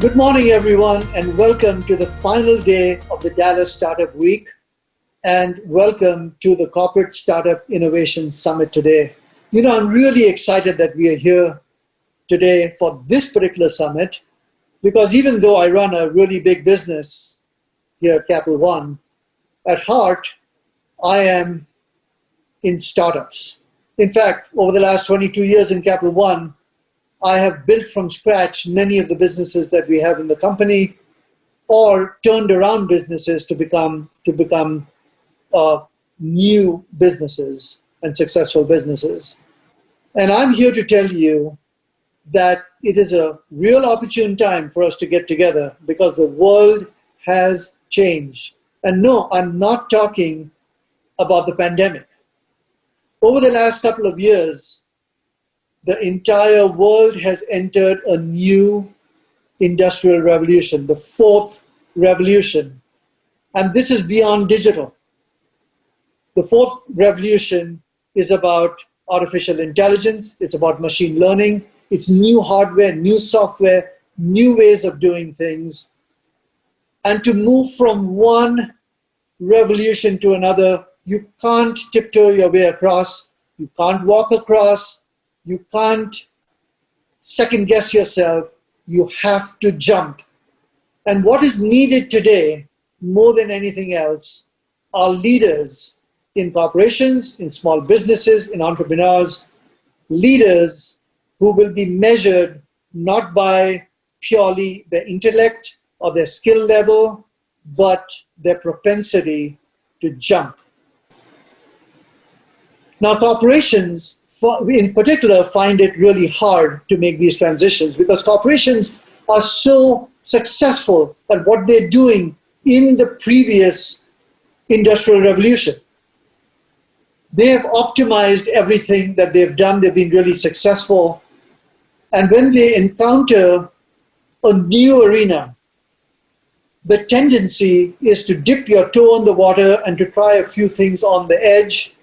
Good morning, everyone, and welcome to the final day of the Dallas Startup Week, and welcome to the Corporate Startup Innovation Summit today. I'm really excited that we are here today for this particular summit, because even though I run a really big business here at Capital One, at heart, I am in startups. In fact, over the last 22 years in Capital One, I have built from scratch many of the businesses that we have in the company, or turned around businesses to become new businesses and successful businesses. And I'm here to tell you that it is a real opportune time for us to get together, because the world has changed. And no, I'm not talking about the pandemic. Over the last couple of years, the entire world has entered a new industrial revolution, the fourth revolution. And this is beyond digital. The fourth revolution is about artificial intelligence, it's about machine learning, it's new hardware, new software, new ways of doing things. And to move from one revolution to another, you can't tiptoe your way across, you can't walk across, you can't second guess yourself, you have to jump. And what is needed today, more than anything else, are leaders in corporations, in small businesses, in entrepreneurs, leaders who will be measured not by purely their intellect or their skill level, but their propensity to jump. Now, corporations, in particular, find it really hard to make these transitions, because corporations are so successful at what they're doing in the previous industrial revolution. They have optimized everything that they've done. They've been really successful. And when they encounter a new arena, the tendency is to dip your toe in the water and to try a few things on the edge,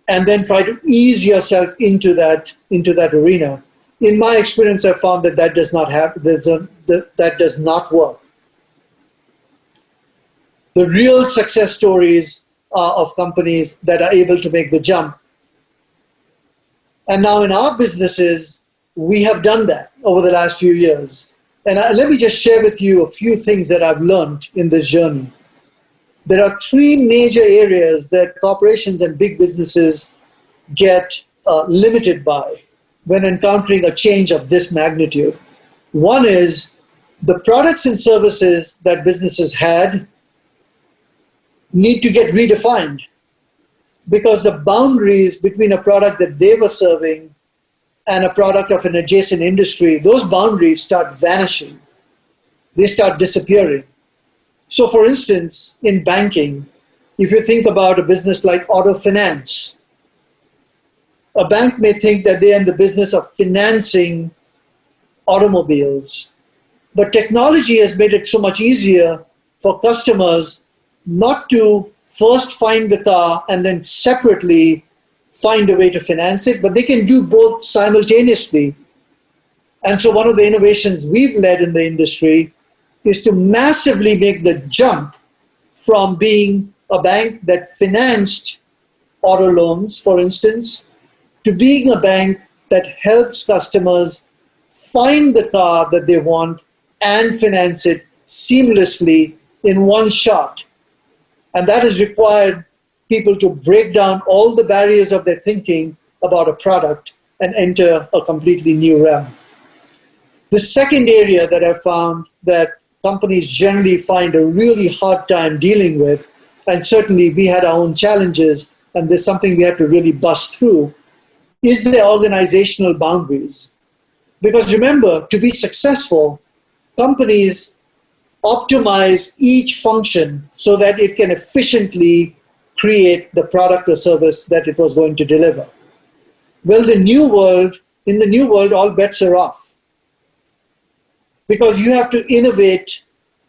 and then try to ease yourself into that arena. In my experience, I've found that that does not that does not work. The real success stories are of companies that are able to make the jump. And now in our businesses, we have done that over the last few years. And let me just share with you a few things that I've learned in this journey. There are three major areas that corporations and big businesses get limited by when encountering a change of this magnitude. One is the products and services that businesses had need to get redefined, because the boundaries between a product that they were serving and a product of an adjacent industry, those boundaries start vanishing. They start disappearing. So for instance, in banking, if you think about a business like auto finance, a bank may think that they are in the business of financing automobiles, but technology has made it so much easier for customers not to first find the car and then separately find a way to finance it, but they can do both simultaneously. And so one of the innovations we've led in the industry is to massively make the jump from being a bank that financed auto loans, for instance, to being a bank that helps customers find the car that they want and finance it seamlessly in one shot. And that has required people to break down all the barriers of their thinking about a product and enter a completely new realm. The second area that I found that companies generally find a really hard time dealing with, and certainly we had our own challenges, and there's something we had to really bust through, is the organizational boundaries. Because remember, to be successful, companies optimize each function so that it can efficiently create the product or service that it was going to deliver. Well, in the new world, all bets are off, because you have to innovate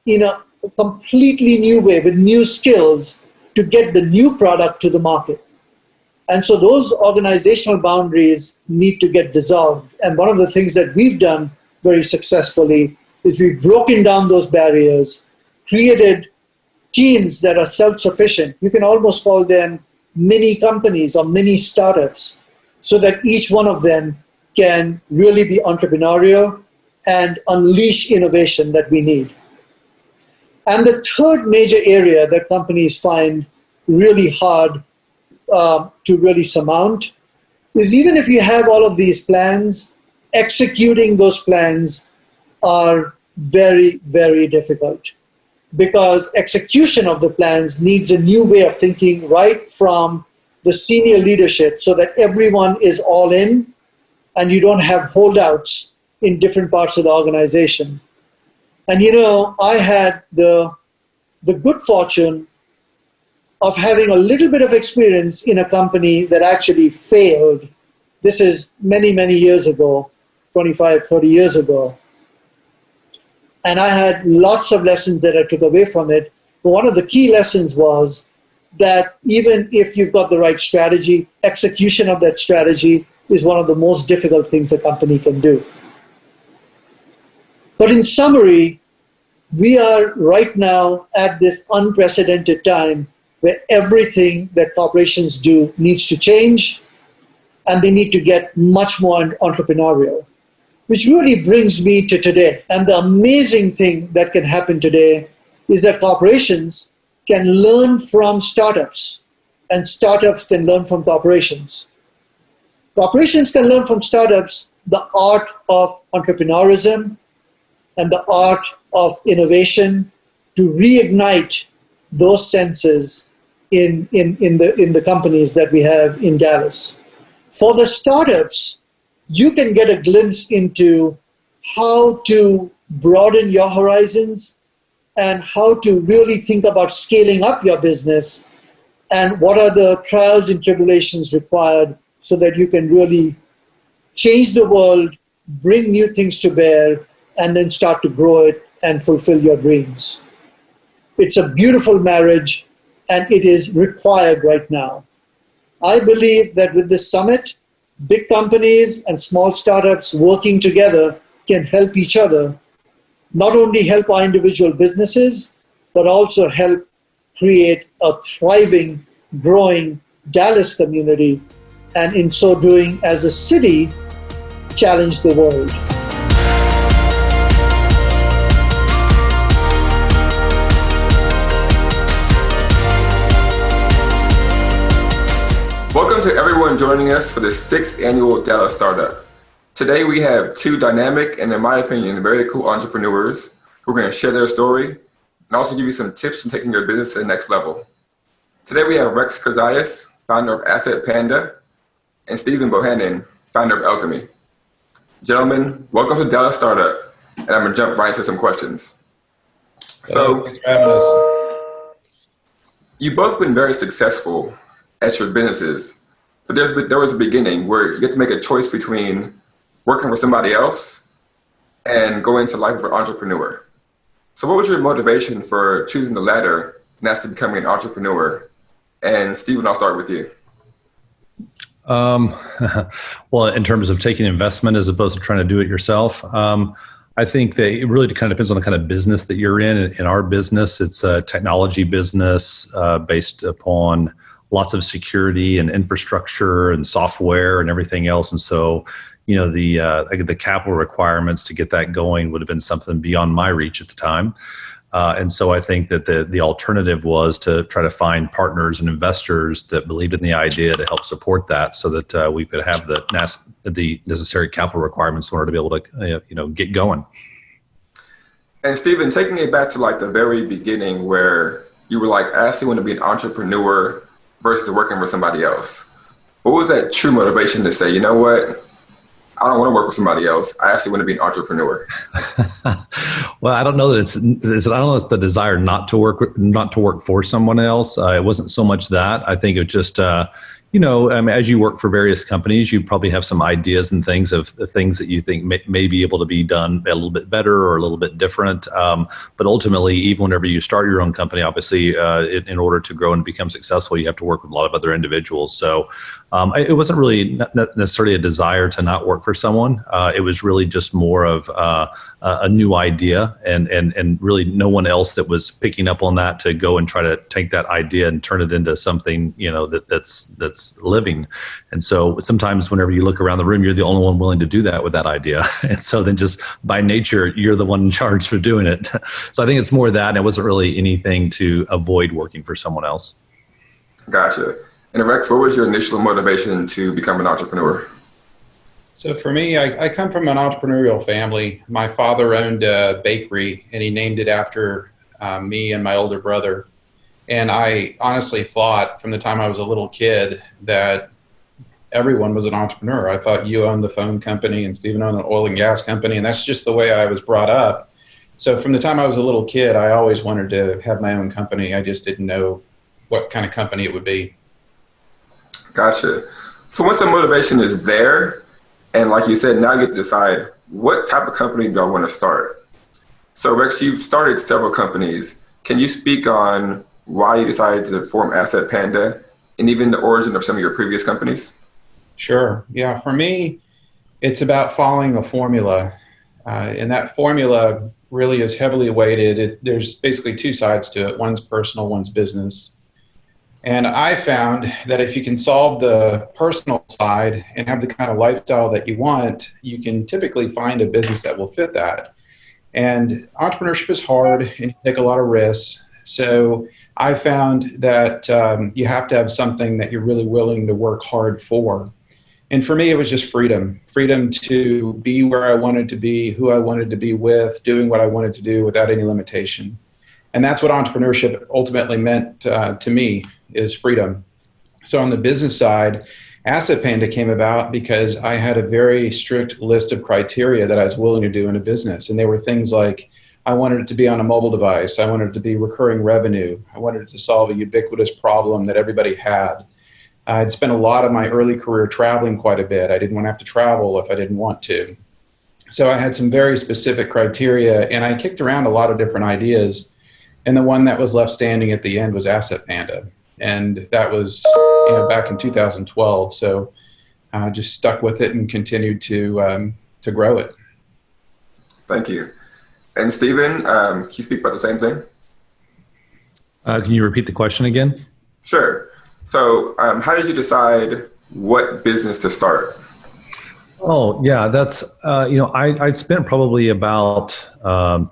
in a completely new way with new skills to get the new product to the market. And so those organizational boundaries need to get dissolved. And one of the things that we've done very successfully is we've broken down those barriers, created teams that are self-sufficient. You can almost call them mini companies or mini startups, so that each one of them can really be entrepreneurial and unleash innovation that we need. And the third major area that companies find really hard to really surmount is, even if you have all of these plans, executing those plans are very, very difficult, because execution of the plans needs a new way of thinking right from the senior leadership, so that everyone is all in and you don't have holdouts in different parts of the organization. And I had the good fortune of having a little bit of experience in a company that actually failed. This is many, many years ago, 25, 30 years ago. And I had lots of lessons that I took away from it. But one of the key lessons was that even if you've got the right strategy, execution of that strategy is one of the most difficult things a company can do. But in summary, we are right now at this unprecedented time where everything that corporations do needs to change, and they need to get much more entrepreneurial, which really brings me to today. And the amazing thing that can happen today is that corporations can learn from startups, and startups can learn from corporations. Corporations can learn from startups the art of entrepreneurism and the art of innovation to reignite those senses in the companies that we have in Dallas. For the startups, you can get a glimpse into how to broaden your horizons and how to really think about scaling up your business, and what are the trials and tribulations required so that you can really change the world, bring new things to bear, and then start to grow it and fulfill your dreams. It's a beautiful marriage, and it is required right now. I believe that with this summit, big companies and small startups working together can help each other, not only help our individual businesses, but also help create a thriving, growing Dallas community, and in so doing, as a city, challenge the world. Welcome to everyone joining us for the 6th annual Dallas Startup. Today we have two dynamic and, in my opinion, very cool entrepreneurs who are going to share their story and also give you some tips on taking your business to the next level. Today we have Rex Kazayas, founder of Asset Panda, and Stephen Bohannon, founder of Alchemy. Gentlemen, welcome to Dallas Startup, and I'm going to jump right into some questions. So, thanks for having us. You've both been very successful at your businesses, but there was a beginning where you get to make a choice between working for somebody else and going into life of an entrepreneur. So what was your motivation for choosing the latter, and that's to becoming an entrepreneur? And Stephen, I'll start with you. Well, in terms of taking investment as opposed to trying to do it yourself, I think that it really kind of depends on the kind of business that you're in. In our business, it's a technology business based upon lots of security and infrastructure and software and everything else. And so, the capital requirements to get that going would have been something beyond my reach at the time. And so I think that the alternative was to try to find partners and investors that believed in the idea to help support that, so that we could have the necessary capital requirements in order to be able to get going. And Stephen, taking it back to like the very beginning where you were like, I actually want to be an entrepreneur versus working for somebody else. What was that true motivation to say, you know what? I don't want to work with somebody else. I actually want to be an entrepreneur. Well, I don't know that it's the desire not to work for someone else. It wasn't so much that. I think it just, as you work for various companies, you probably have some ideas and things of the things that you think may be able to be done a little bit better or a little bit different. But ultimately, even whenever you start your own company, obviously, in order to grow and become successful, you have to work with a lot of other individuals. So it wasn't really not necessarily a desire to not work for someone. It was really just more of a new idea, and really no one else that was picking up on that to go and try to take that idea and turn it into something that's living. And so sometimes whenever you look around the room, you're the only one willing to do that with that idea. And so then just by nature, you're the one in charge for doing it. So I think it's more that, and it wasn't really anything to avoid working for someone else. Gotcha. And Rex, what was your initial motivation to become an entrepreneur? So for me, I come from an entrepreneurial family. My father owned a bakery, and he named it after me and my older brother. And I honestly thought from the time I was a little kid that everyone was an entrepreneur. I thought you owned the phone company and Stephen owned the oil and gas company, and that's just the way I was brought up. So from the time I was a little kid, I always wanted to have my own company. I just didn't know what kind of company it would be. Gotcha. So once the motivation is there, and like you said, now you get to decide what type of company do I want to start. So Rex, you've started several companies. Can you speak on why you decided to form Asset Panda and even the origin of some of your previous companies? Sure. Yeah. For me, it's about following a formula. And that formula really is heavily weighted. There's basically two sides to it. One's personal, one's business. And I found that if you can solve the personal side and have the kind of lifestyle that you want, you can typically find a business that will fit that. And entrepreneurship is hard and you take a lot of risks. So I found that you have to have something that you're really willing to work hard for. And for me, it was just freedom to be where I wanted to be, who I wanted to be with, doing what I wanted to do without any limitation. And that's what entrepreneurship ultimately meant to me, is freedom. So on the business side, Asset Panda came about because I had a very strict list of criteria that I was willing to do in a business. And they were things like, I wanted it to be on a mobile device. I wanted it to be recurring revenue. I wanted it to solve a ubiquitous problem that everybody had. I'd spent a lot of my early career traveling quite a bit. I didn't want to have to travel if I didn't want to. So I had some very specific criteria, and I kicked around a lot of different ideas. And the one that was left standing at the end was Asset Panda. And that was back in 2012. So I just stuck with it and continued to grow it. Thank you. And Stephen, can you speak about the same thing? Can you repeat the question again? Sure. So how did you decide what business to start? Oh, yeah, that's, I'd spent probably about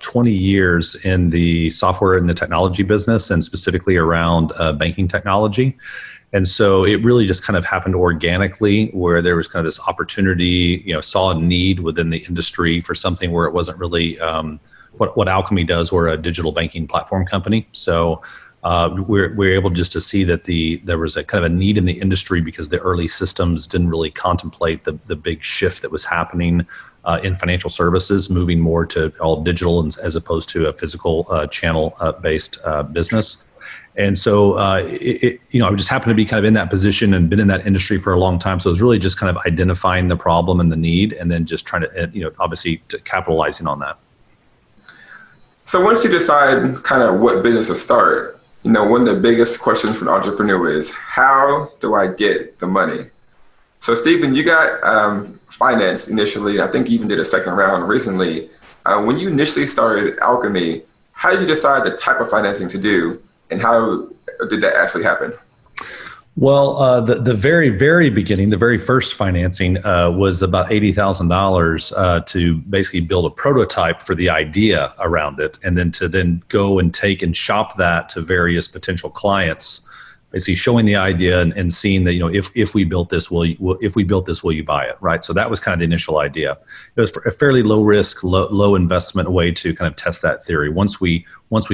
20 years in the software and the technology business, and specifically around banking technology. And so it really just kind of happened organically, where there was kind of this opportunity, saw a need within the industry for something where it wasn't really what Alchemy does. We're a digital banking platform company. So we're able just to see that there was a kind of a need in the industry, because the early systems didn't really contemplate the big shift that was happening in financial services, moving more to all digital as opposed to a physical channel based business. And so, I just happened to be kind of in that position and been in that industry for a long time. So it was really just kind of identifying the problem and the need, and then just trying to, obviously capitalizing on that. So once you decide kind of what business to start, one of the biggest questions for an entrepreneur is, how do I get the money? So Stephen, you got financed initially. I think you even did a second round recently. When you initially started Alchemy, how did you decide the type of financing to do, and how did that actually happen? Well, the very, very beginning, the very first financing was about $80,000 to basically build a prototype for the idea around it, and then to go and take and shop that to various potential clients, basically showing the idea and seeing that, if we built this, will you buy it, right? So that was kind of the initial idea. It was a fairly low risk, low investment way to kind of test that theory. Once we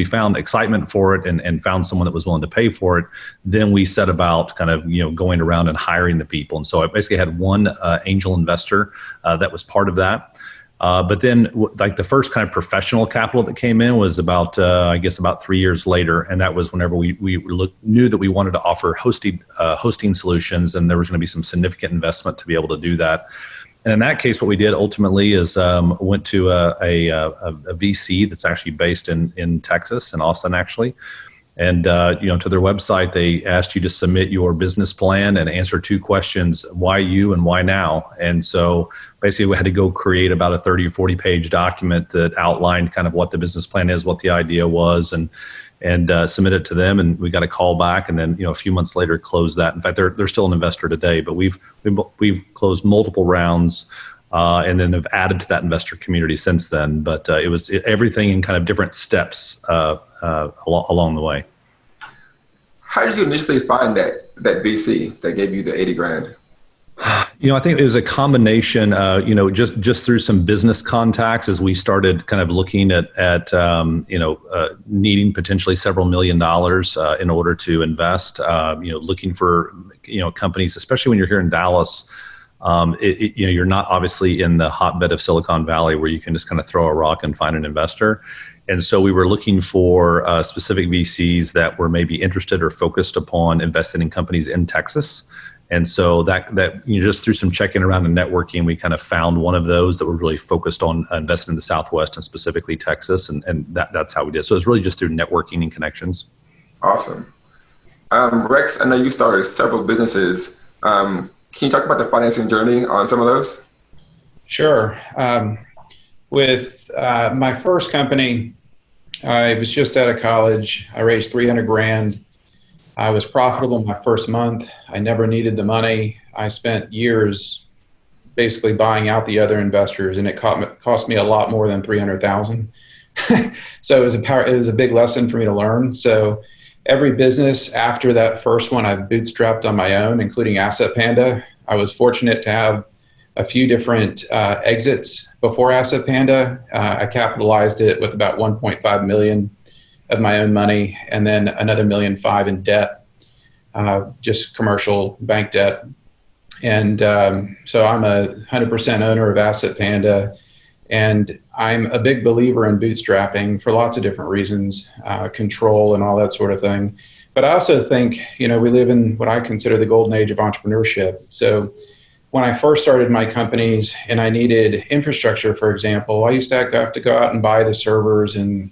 found excitement for it and found someone that was willing to pay for it, then we set about kind of going around and hiring the people. And so I basically had one angel investor that was part of that. But then like the first kind of professional capital that came in was about, I guess about 3 years later. And that was whenever we knew that we wanted to offer hosting solutions, and there was going to be some significant investment to be able to do that. And in that case, what we did ultimately is went to a VC that's actually based in Texas, in Austin, actually. And to their website, they asked you to submit your business plan and answer 2 questions: why you and why now. And so basically, we had to go create about a 30 or 40 page document that outlined kind of what the business plan is, what the idea was, and submit it to them. And we got a call back, and then a few months later closed that. In fact, they're still an investor today, but we've closed multiple rounds, and then have added to that investor community since then. But it was everything in kind of different steps along the way. How did you initially find that VC that gave you the 80 grand? I think it was a combination, just through some business contacts as we started kind of looking at needing potentially several $1 million in order to invest, looking for, companies, especially when you're here in Dallas. You're not obviously in the hotbed of Silicon Valley where you can just kind of throw a rock and find an investor. And so we were looking for specific VCs that were maybe interested or focused upon investing in companies in Texas. And so that just through some checking around and networking, we kind of found one of those that were really focused on investing in the Southwest and specifically Texas. And that's how we did. So it's really just through networking and connections. Awesome. Rex, I know you started several businesses. Can you talk about the financing journey on some of those? Sure. With my first company, I was just out of college. I raised 300 grand. I was profitable my first month. I never needed the money. I spent years basically buying out the other investors, and it cost me a lot more than 300,000. So it was a big lesson for me to learn. So every business after that first one, I bootstrapped on my own, including Asset Panda. I was fortunate to have a few different exits before Asset Panda. I capitalized it with about 1.5 million of my own money, and then another 1.5 million in debt, just commercial bank debt. And so I'm a 100% owner of Asset Panda, and I'm a big believer in bootstrapping for lots of different reasons, control and all that sort of thing. But I also think, we live in what I consider the golden age of entrepreneurship. So when I first started my companies and I needed infrastructure, for example, I used to have to go out and buy the servers and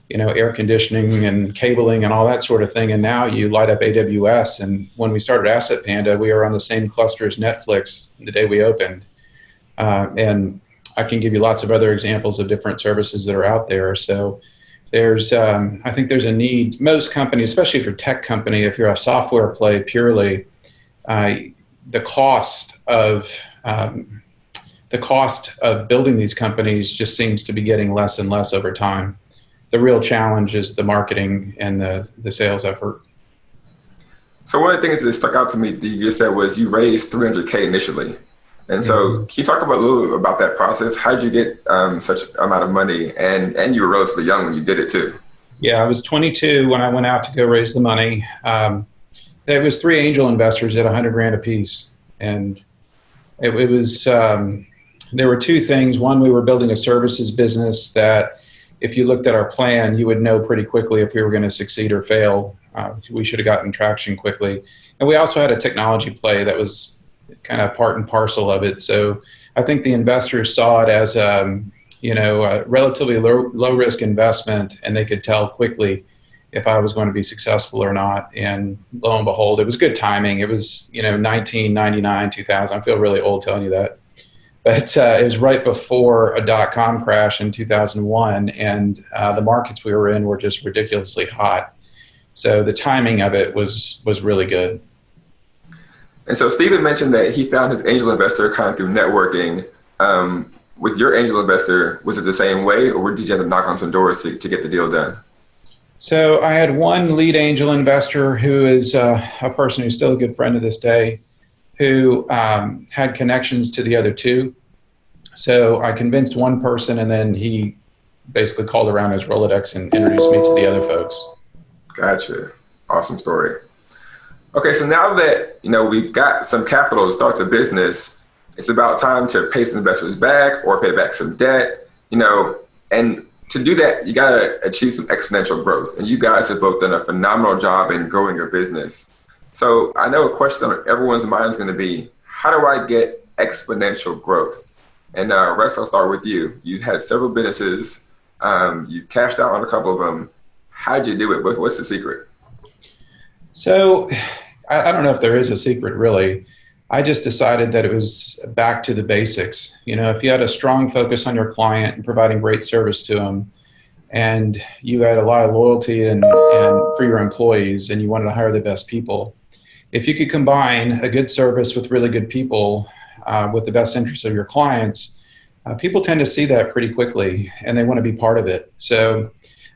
air conditioning and cabling and all that sort of thing. And now you light up AWS. And when we started Asset Panda, we were on the same cluster as Netflix the day we opened. And I can give you lots of other examples of different services that are out there. So there's, I think there's a need. Most companies, especially if you're a tech company, if you're a software play purely, the cost of building these companies just seems to be getting less and less over time. The real challenge is the marketing and the sales effort. So one of the things that stuck out to me that you just said was you raised 300K initially. And so can you talk a little bit about that process? How did you get such amount of money? And you were relatively young when you did it too. Yeah, I was 22 when I went out to go raise the money. There was 3 angel investors at 100 grand apiece. And it was, there were 2 things. One, we were building a services business that if you looked at our plan, you would know pretty quickly if we were going to succeed or fail. We should have gotten traction quickly. And we also had a technology play that was kind of part and parcel of it. So I think the investors saw it as a relatively low risk investment, and they could tell quickly if I was going to be successful or not. And lo and behold, it was good timing. It was 1999, 2000. I feel really old telling you that. But it was right before a dot-com crash in 2001, and the markets we were in were just ridiculously hot. So the timing of it was really good. And so Stephen mentioned that he found his angel investor kind of through networking. With your angel investor, was it the same way, or did you have to knock on some doors to get the deal done? So I had one lead angel investor who is a person who's still a good friend to this day, who had connections to the other 2. So I convinced one person, and then he basically called around his Rolodex and introduced me to the other folks. Gotcha. Awesome story. Okay, so now that we've got some capital to start the business, It's about time to pay some investors back or pay back some debt, and to do that, you got to achieve some exponential growth. And you guys have both done a phenomenal job in growing your business. So I know a question on everyone's mind is going to be, how do I get exponential growth? And Rex, I'll start with you. You had several businesses. You cashed out on a couple of them. How'd you do it? What's the secret? So I don't know if there is a secret, really. I just decided that it was back to the basics. If you had a strong focus on your client and providing great service to them, and you had a lot of loyalty and for your employees, and you wanted to hire the best people, if you could combine a good service with really good people, with the best interests of your clients, people tend to see that pretty quickly, and they want to be part of it. So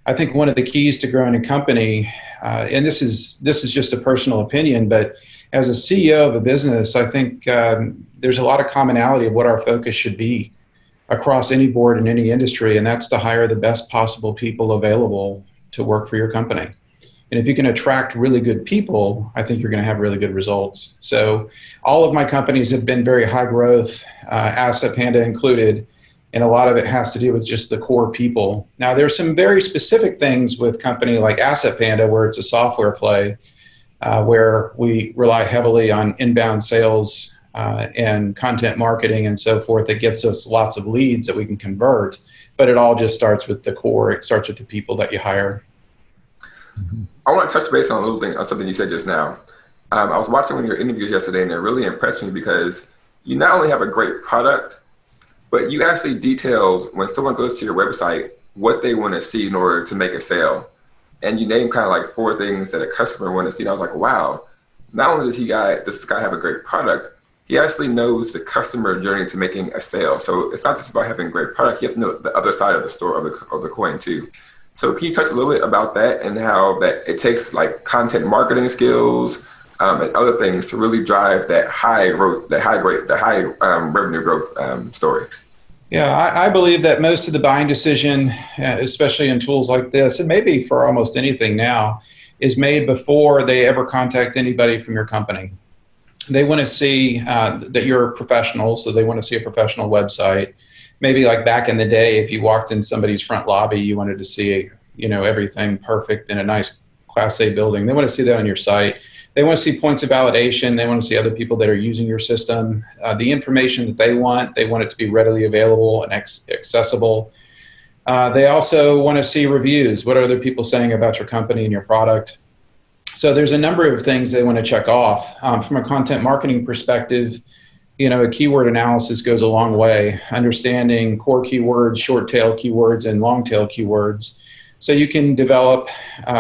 I think one of the keys to growing a company, and this is just a personal opinion, but as a CEO of a business, I think there's a lot of commonality of what our focus should be across any board in any industry, and that's to hire the best possible people available to work for your company. And if you can attract really good people, I think you're going to have really good results. So all of my companies have been very high growth, Asset Panda included, and a lot of it has to do with just the core people. Now, there's some very specific things with a company like Asset Panda where it's a software play, where we rely heavily on inbound sales and content marketing and so forth. That gets us lots of leads that we can convert, but it all just starts with the core. It starts with the people that you hire. I want to touch base on a little thing, on something you said just now. I was watching one of your interviews yesterday, and it really impressed me because you not only have a great product, but you actually detailed when someone goes to your website what they want to see in order to make a sale. And you named kind of like 4 things that a customer want to see. And I was like, wow, not only does this guy have a great product, he actually knows the customer journey to making a sale. So it's not just about having a great product, you have to know the other side of the store of the coin too. So can you touch a little bit about that and how that it takes like content marketing skills and other things to really drive that high revenue growth story? Yeah, I believe that most of the buying decision, especially in tools like this, and maybe for almost anything now, is made before they ever contact anybody from your company. They want to see that you're a professional, so they want to see a professional website. Maybe like back in the day, if you walked in somebody's front lobby, you wanted to see, everything perfect in a nice Class A building. They want to see that on your site. They want to see points of validation. They want to see other people that are using your system. The information that they want it to be readily available and accessible. They also want to see reviews. What are other people saying about your company and your product? So there's a number of things they want to check off. From a content marketing perspective, a keyword analysis goes a long way. Understanding core keywords, short tail keywords, and long tail keywords. So you can develop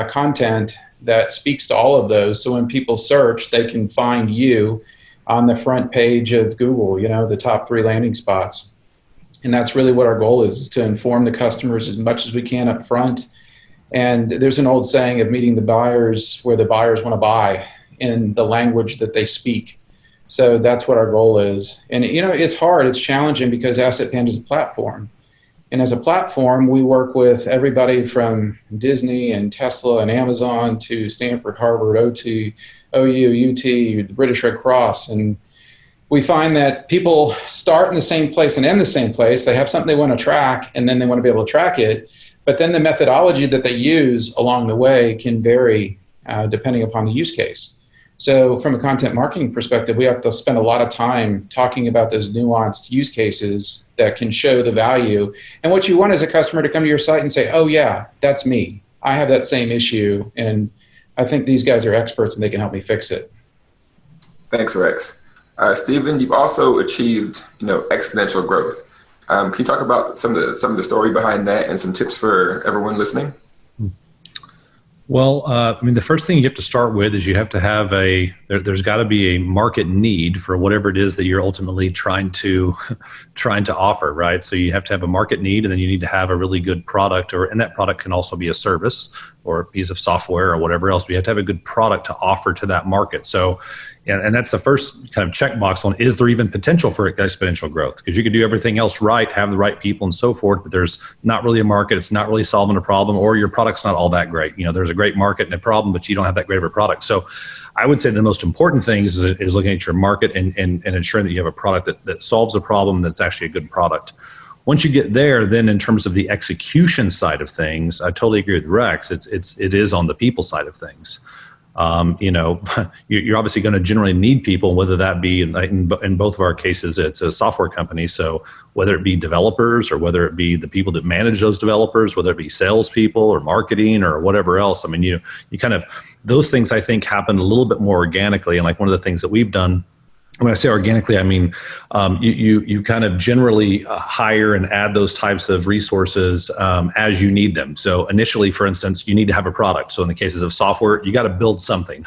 content that speaks to all of those. So when people search, they can find you on the front page of Google, the top 3 landing spots. And that's really what our goal is to inform the customers as much as we can up front. And there's an old saying of meeting the buyers where the buyers want to buy in the language that they speak. So that's what our goal is. And, it's hard, it's challenging because Asset Panda is a platform. And as a platform, we work with everybody from Disney and Tesla and Amazon to Stanford, Harvard, OU, UT, the British Red Cross. And we find that people start in the same place and end the same place. They have something they want to track, and then they want to be able to track it. But then the methodology that they use along the way can vary depending upon the use case. So from a content marketing perspective, we have to spend a lot of time talking about those nuanced use cases that can show the value. And what you want is a customer to come to your site and say, oh yeah, that's me. I have that same issue. And I think these guys are experts and they can help me fix it. Thanks, Rex. Stephen, you've also achieved, exponential growth. Can you talk about some of the story behind that and some tips for everyone listening? Well, the first thing you have to start with is you have to have there's got to be a market need for whatever it is that you're ultimately trying to offer, right? So you have to have a market need, and then you need to have a really good product, and that product can also be a service or a piece of software or whatever else. But you have to have a good product to offer to that market. So, and that's the first kind of checkbox on, is there even potential for exponential growth? Because you could do everything else right, have the right people and so forth, but there's not really a market. It's not really solving a problem, or your product's not all that great. There's a great market and a problem, but you don't have that great of a product. So I would say the most important thing is looking at your market and ensuring that you have a product that solves a problem that's actually a good product. Once you get there, then in terms of the execution side of things, I totally agree with Rex. It is on the people side of things. You're obviously going to generally need people, whether that be in both of our cases, it's a software company. So whether it be developers or whether it be the people that manage those developers, whether it be salespeople or marketing or whatever else. I mean, you kind of, those things I think happen a little bit more organically. And like one of the things that we've done, when I say organically, I mean you kind of generally hire and add those types of resources as you need them. So initially, for instance, you need to have a product. So in the cases of software, you got to build something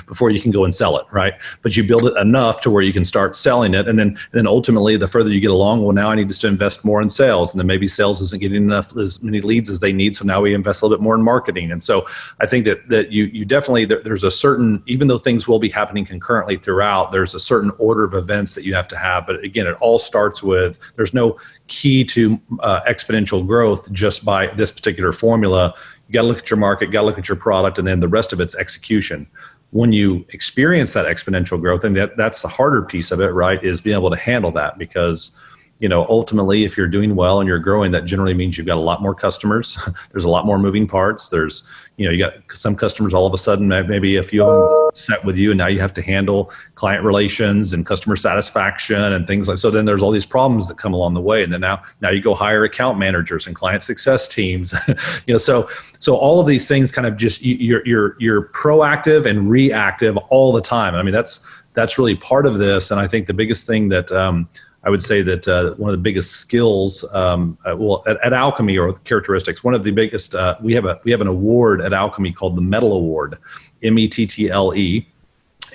before you can go and sell it, right? But you build it enough to where you can start selling it, and then ultimately, the further you get along, well, now I need to invest more in sales, and then maybe sales isn't getting as many leads as they need, so now we invest a little bit more in marketing. And so I think that you definitely, there's a certain, even though things will be happening concurrently throughout, there's a certain order of events that you have to have. But again, it all starts with, there's no key to exponential growth just by this particular formula. You got to look at your market, got to look at your product, and then the rest of it's execution. When you experience that exponential growth, and that's the harder piece of it, right, is being able to handle that, because ultimately, if you're doing well and you're growing, that generally means you've got a lot more customers. There's a lot more moving parts. There's, you got some customers all of a sudden, maybe a few of them set with you, and now you have to handle client relations and customer satisfaction and things like. So then there's all these problems that come along the way, and then now you go hire account managers and client success teams. So all of these things kind of just you're proactive and reactive all the time. I mean, that's really part of this, and I think the biggest thing that I would say that one of the biggest skills, at Alchemy, or characteristics, one of the biggest, we have an award at Alchemy called the Mettle Award, METTLE,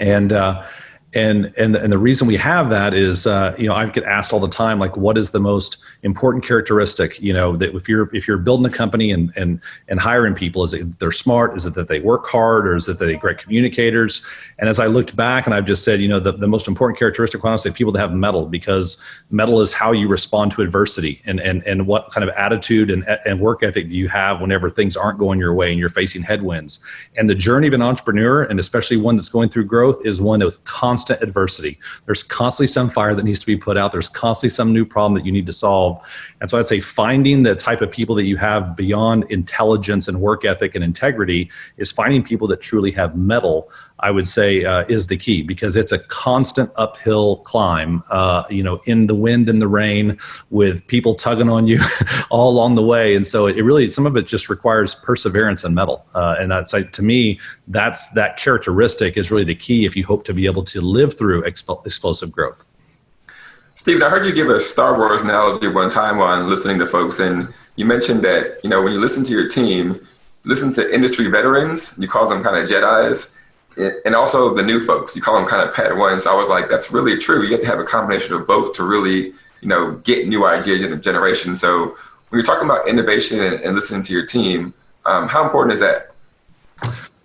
and the reason we have that is, I get asked all the time, like, what is the most important characteristic, that if you're building a company and hiring people, is it they're smart? Is it that they work hard? Or is it that they're great communicators? And as I looked back, and I've just said, the most important characteristic, honestly, people that have mettle, because mettle is how you respond to adversity, and what kind of attitude and work ethic do you have whenever things aren't going your way and you're facing headwinds. And the journey of an entrepreneur, and especially one that's going through growth, is one with constant adversity. There's constantly some fire that needs to be put out. There's constantly some new problem that you need to solve. And so I'd say finding the type of people that you have beyond intelligence and work ethic and integrity is finding people that truly have mettle, I would say, is the key, because it's a constant uphill climb, in the wind and the rain, with people tugging on you all along the way. And so it really, some of it just requires perseverance and mettle. And that's, to me, that characteristic is really the key if you hope to be able to live through explosive growth. Stephen, I heard you give a Star Wars analogy one time on listening to folks, and you mentioned that, when you listen to your team, listen to industry veterans, you call them kind of Jedis, and also the new folks, you call them kind of Padawans. So I was like, that's really true. You have to have a combination of both to really, get new ideas in a generation. So when you're talking about innovation and listening to your team, how important is that?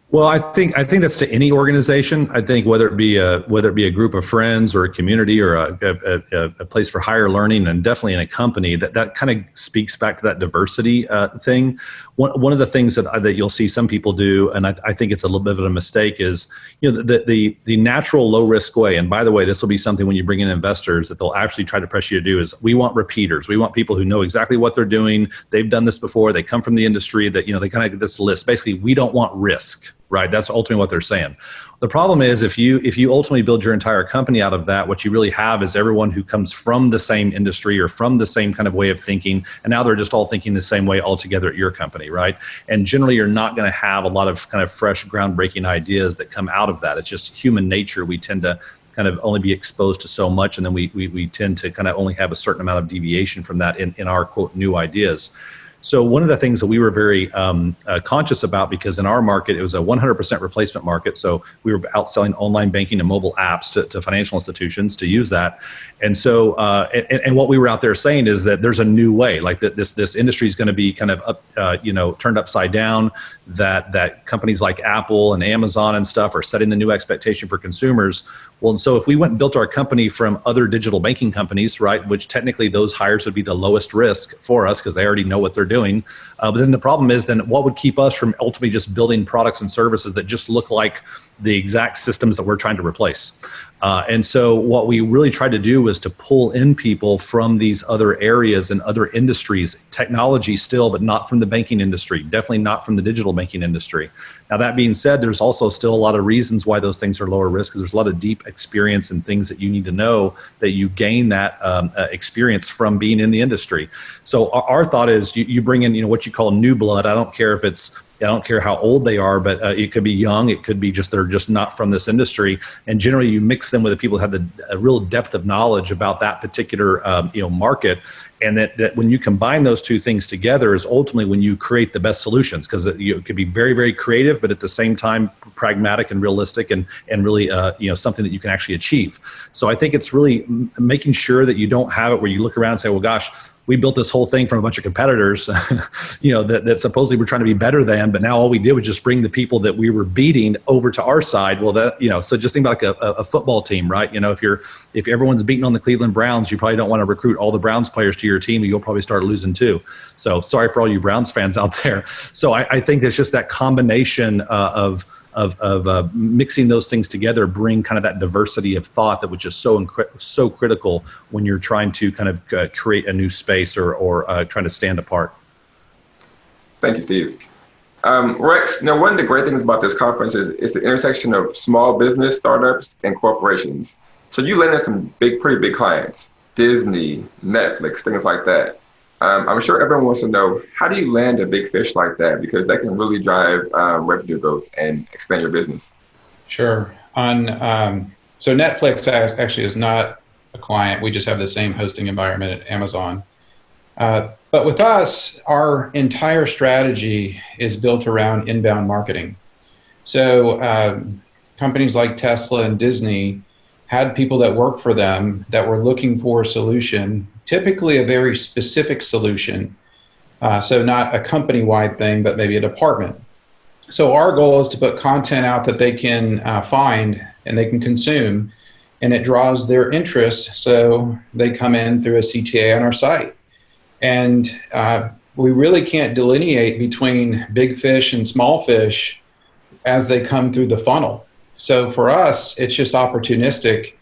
Well, I think that's to any organization. I think whether it be a group of friends or a community or a place for higher learning, and definitely in a company, that kind of speaks back to that diversity thing. One of the things that you'll see some people do, and I think it's a little bit of a mistake, is the natural low risk way. And by the way, this will be something when you bring in investors that they'll actually try to press you to do, is we want repeaters. We want people who know exactly what they're doing. They've done this before. They come from the industry. That they kind of get this list. Basically, we don't want risk. Right, that's ultimately what they're saying. The problem is if you ultimately build your entire company out of that, what you really have is everyone who comes from the same industry or from the same kind of way of thinking, and now they're just all thinking the same way altogether at your company, right? And generally, you're not going to have a lot of kind of fresh, groundbreaking ideas that come out of that. It's just human nature. We tend to kind of only be exposed to so much, and then we tend to kind of only have a certain amount of deviation from that in our, quote, new ideas. So one of the things that we were very conscious about, because in our market, it was a 100% replacement market. So we were out selling online banking and mobile apps to financial institutions to use that. And so, and what we were out there saying is that there's a new way, like that this industry is going to be kind of turned upside down, that companies like Apple and Amazon and stuff are setting the new expectation for consumers. Well, and so if we went and built our company from other digital banking companies, right, which technically those hires would be the lowest risk for us because they already know what they're doing. But then the problem is, then what would keep us from ultimately just building products and services that just look like the exact systems that we're trying to replace. And so what we really tried to do was to pull in people from these other areas and other industries, technology still, but not from the banking industry, definitely not from the digital banking industry. Now, that being said, there's also still a lot of reasons why those things are lower risk, because there's a lot of deep experience and things that you need to know that you gain that experience from being in the industry. So our thought is you bring in, what you call new blood. I don't care how old they are, but it could be young. It could be they're just not from this industry. And generally, you mix them with the people who have a real depth of knowledge about that particular market. And that when you combine those two things together is ultimately when you create the best solutions, because it could be very, very creative, but at the same time pragmatic and realistic and really something that you can actually achieve. So I think it's really making sure that you don't have it where you look around and say, well, gosh, we built this whole thing from a bunch of competitors, that supposedly we're trying to be better than, but now all we did was just bring the people that we were beating over to our side. Well, so just think about like a football team, right? If everyone's beating on the Cleveland Browns, you probably don't want to recruit all the Browns players to your team, and you'll probably start losing too. So sorry for all you Browns fans out there. So I think it's just that combination of mixing those things together, bring kind of that diversity of thought that was just so critical when you're trying to kind of create a new space or trying to stand apart. Thank you, Steve. Rex, one of the great things about this conference is the intersection of small business, startups, and corporations. So you landed some pretty big clients, Disney, Netflix, things like that. I'm sure everyone wants to know, how do you land a big fish like that? Because that can really drive revenue growth and expand your business. Sure. So Netflix actually is not a client. We just have the same hosting environment at Amazon. But with us, our entire strategy is built around inbound marketing. So companies like Tesla and Disney had people that work for them that were looking for a solution, typically a very specific solution. So not a company-wide thing, but maybe a department. So our goal is to put content out that they can find and they can consume, and it draws their interest. So they come in through a CTA on our site. And we really can't delineate between big fish and small fish as they come through the funnel. So for us, it's just opportunistic,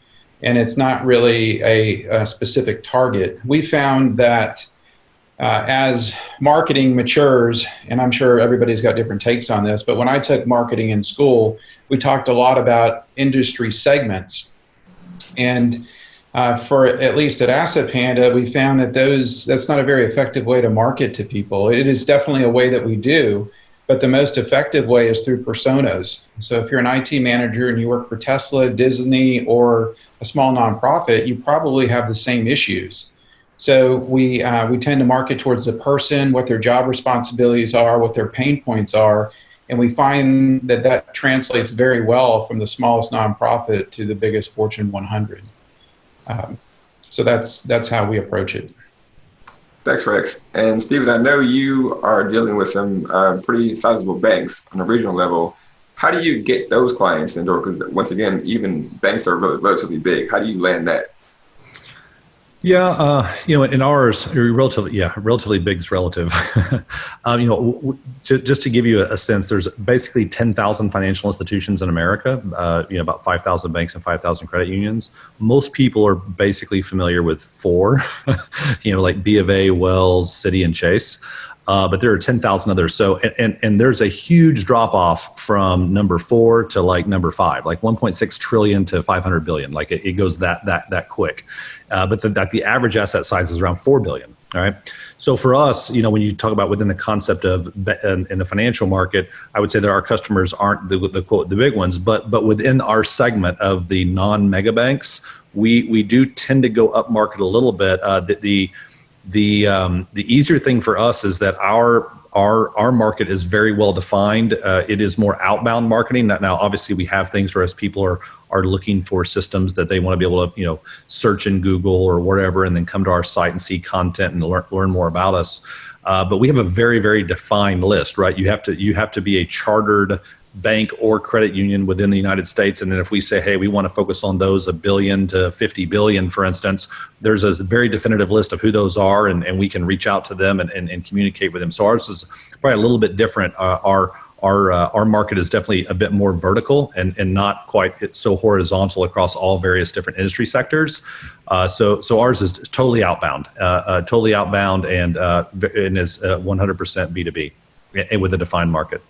and it's not really a specific target. We found that as marketing matures, and I'm sure everybody's got different takes on this, but when I took marketing in school, we talked a lot about industry segments. And for at least at Asset Panda, we found that that's not a very effective way to market to people. It is definitely a way that we do, but the most effective way is through personas. So if you're an IT manager and you work for Tesla, Disney, or a small nonprofit, you probably have the same issues. So we tend to market towards the person, what their job responsibilities are, what their pain points are, and we find that translates very well from the smallest nonprofit to the biggest Fortune 100. So that's how we approach it. Thanks, Rex. And Stephen, I know you are dealing with some pretty sizable banks on a regional level. How do you get those clients in the door? Because once again, even banks are relatively big. How do you land that? Yeah, in ours, relatively big is relative. Just to give you a sense, there's basically 10,000 financial institutions in America, about 5,000 banks and 5,000 credit unions. Most people are basically familiar with 4, like B of A, Wells, Citi, and Chase. But there are 10,000 others. So, and there's a huge drop off from number 4 to like number 5, like 1.6 trillion to 500 billion. Like it goes that quick. But the average asset size is around 4 billion. All right. So for us, when you talk about within the concept of in the financial market, I would say that our customers aren't the quote the big ones, but within our segment of the non-mega banks, we do tend to go up market a little bit. The easier thing for us is that our market is very well defined. It is more outbound marketing. Now, obviously, we have things where as people are looking for systems that they want to be able to search in Google or wherever, and then come to our site and see content and learn more about us. But we have a very, very defined list, right? You have to be a chartered bank or credit union within the United States. And then if we say, hey, we want to focus on those $1 billion to $50 billion, for instance, there's a very definitive list of who those are, and we can reach out to them and communicate with them. So ours is probably a little bit different. Our our market is definitely a bit more vertical and not quite so horizontal across all various different industry sectors. So ours is totally outbound, and is 100% B2B and with a defined market.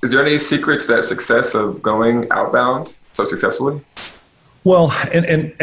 Is there any secrets to that success of going outbound so successfully? Well, and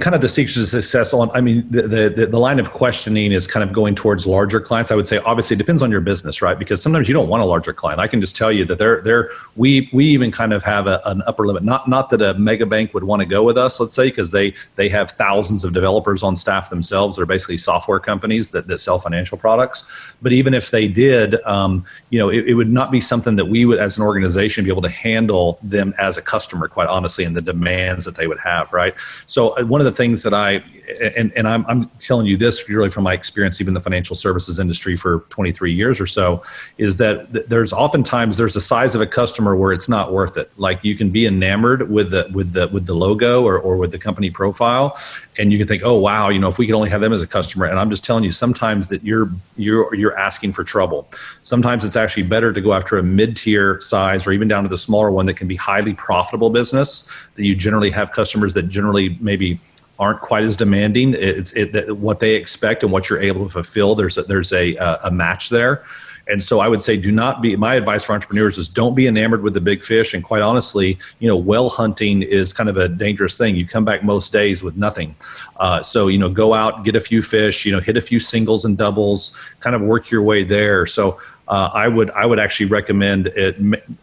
kind of the secrets of success on, I mean, the line of questioning is kind of going towards larger clients. I would say, obviously, it depends on your business, right? Because sometimes you don't want a larger client. I can just tell you that we even kind of have an upper limit. Not that a mega bank would want to go with us, let's say, because they have thousands of developers on staff themselves. They're basically software companies that sell financial products. But even if they did, it would not be something that we would, as an organization, be able to handle them as a customer, quite honestly, and the demands that they would have, right? So one of the things that I'm telling you this really from my experience, even in the financial services industry for 23 years or so, is that there's oftentimes a size of a customer where it's not worth it. Like you can be enamored with the logo or with the company profile, and you can think, oh wow, if we could only have them as a customer. And I'm just telling you, sometimes that you're asking for trouble. Sometimes it's actually better to go after a mid-tier size or even down to the smaller one that can be highly profitable business, that you generally have customers that generally maybe aren't quite as demanding. What they expect and what you're able to fulfill, there's a match there. And so I would say, my advice for entrepreneurs is don't be enamored with the big fish. And quite honestly, whale hunting is kind of a dangerous thing. You come back most days with nothing. So, go out, get a few fish, hit a few singles and doubles, kind of work your way there. So I would actually recommend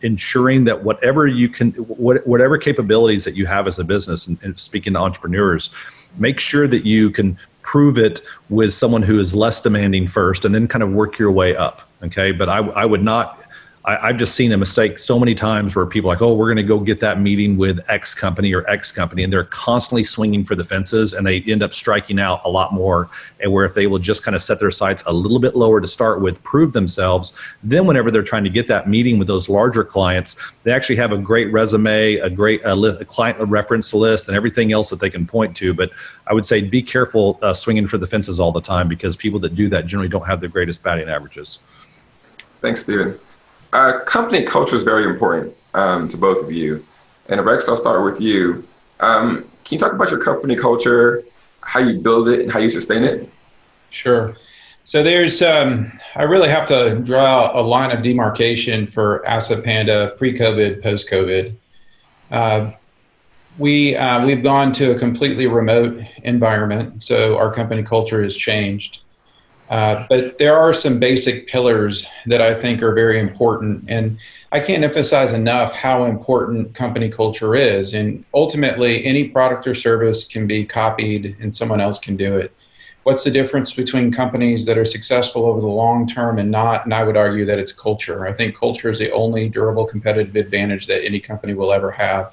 ensuring that whatever capabilities that you have as a business, and speaking to entrepreneurs, make sure that you can prove it with someone who is less demanding first, and then kind of work your way up. Okay, but I would not. I've just seen a mistake so many times where people are like, oh, we're going to go get that meeting with X company or X company, and they're constantly swinging for the fences, and they end up striking out a lot more. And where if they will just kind of set their sights a little bit lower to start with, prove themselves, then whenever they're trying to get that meeting with those larger clients, they actually have a great resume, a great client reference list, and everything else that they can point to. But I would say be careful swinging for the fences all the time, because people that do that generally don't have the greatest batting averages. Thanks, Stephen. Company culture is very important to both of you. And Rex, I'll start with you. Can you talk about your company culture, how you build it and how you sustain it? Sure. So there's, I really have to draw a line of demarcation for Asset Panda pre-COVID, post-COVID. We've gone to a completely remote environment, so our company culture has changed. But there are some basic pillars that I think are very important, and I can't emphasize enough how important company culture is. And ultimately, any product or service can be copied and someone else can do it. What's the difference between companies that are successful over the long term and not? And I would argue that it's culture. I think culture is the only durable competitive advantage that any company will ever have.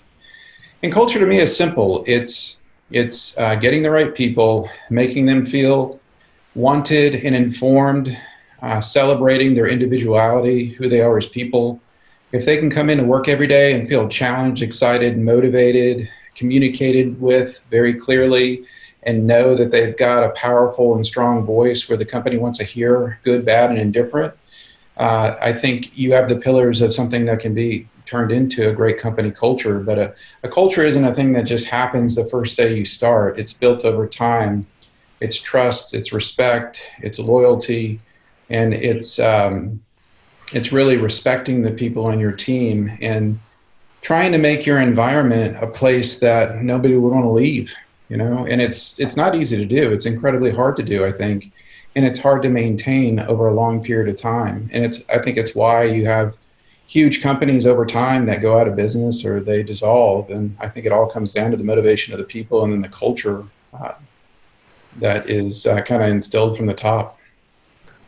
And culture to me is simple. It's getting the right people, making them feel wanted and informed, celebrating their individuality, who they are as people. If they can come into work every day and feel challenged, excited, motivated, communicated with very clearly, and know that they've got a powerful and strong voice where the company wants to hear good, bad, and indifferent, I think you have the pillars of something that can be turned into a great company culture. But a culture isn't a thing that just happens the first day you start. It's built over time. It's trust, it's respect, it's loyalty, and it's really respecting the people on your team and trying to make your environment a place that nobody would want to leave, and it's not easy to do. It's incredibly hard to do, I think, and it's hard to maintain over a long period of time. And I think it's why you have huge companies over time that go out of business or they dissolve. And I think it all comes down to the motivation of the people and then the culture that is kind of instilled from the top.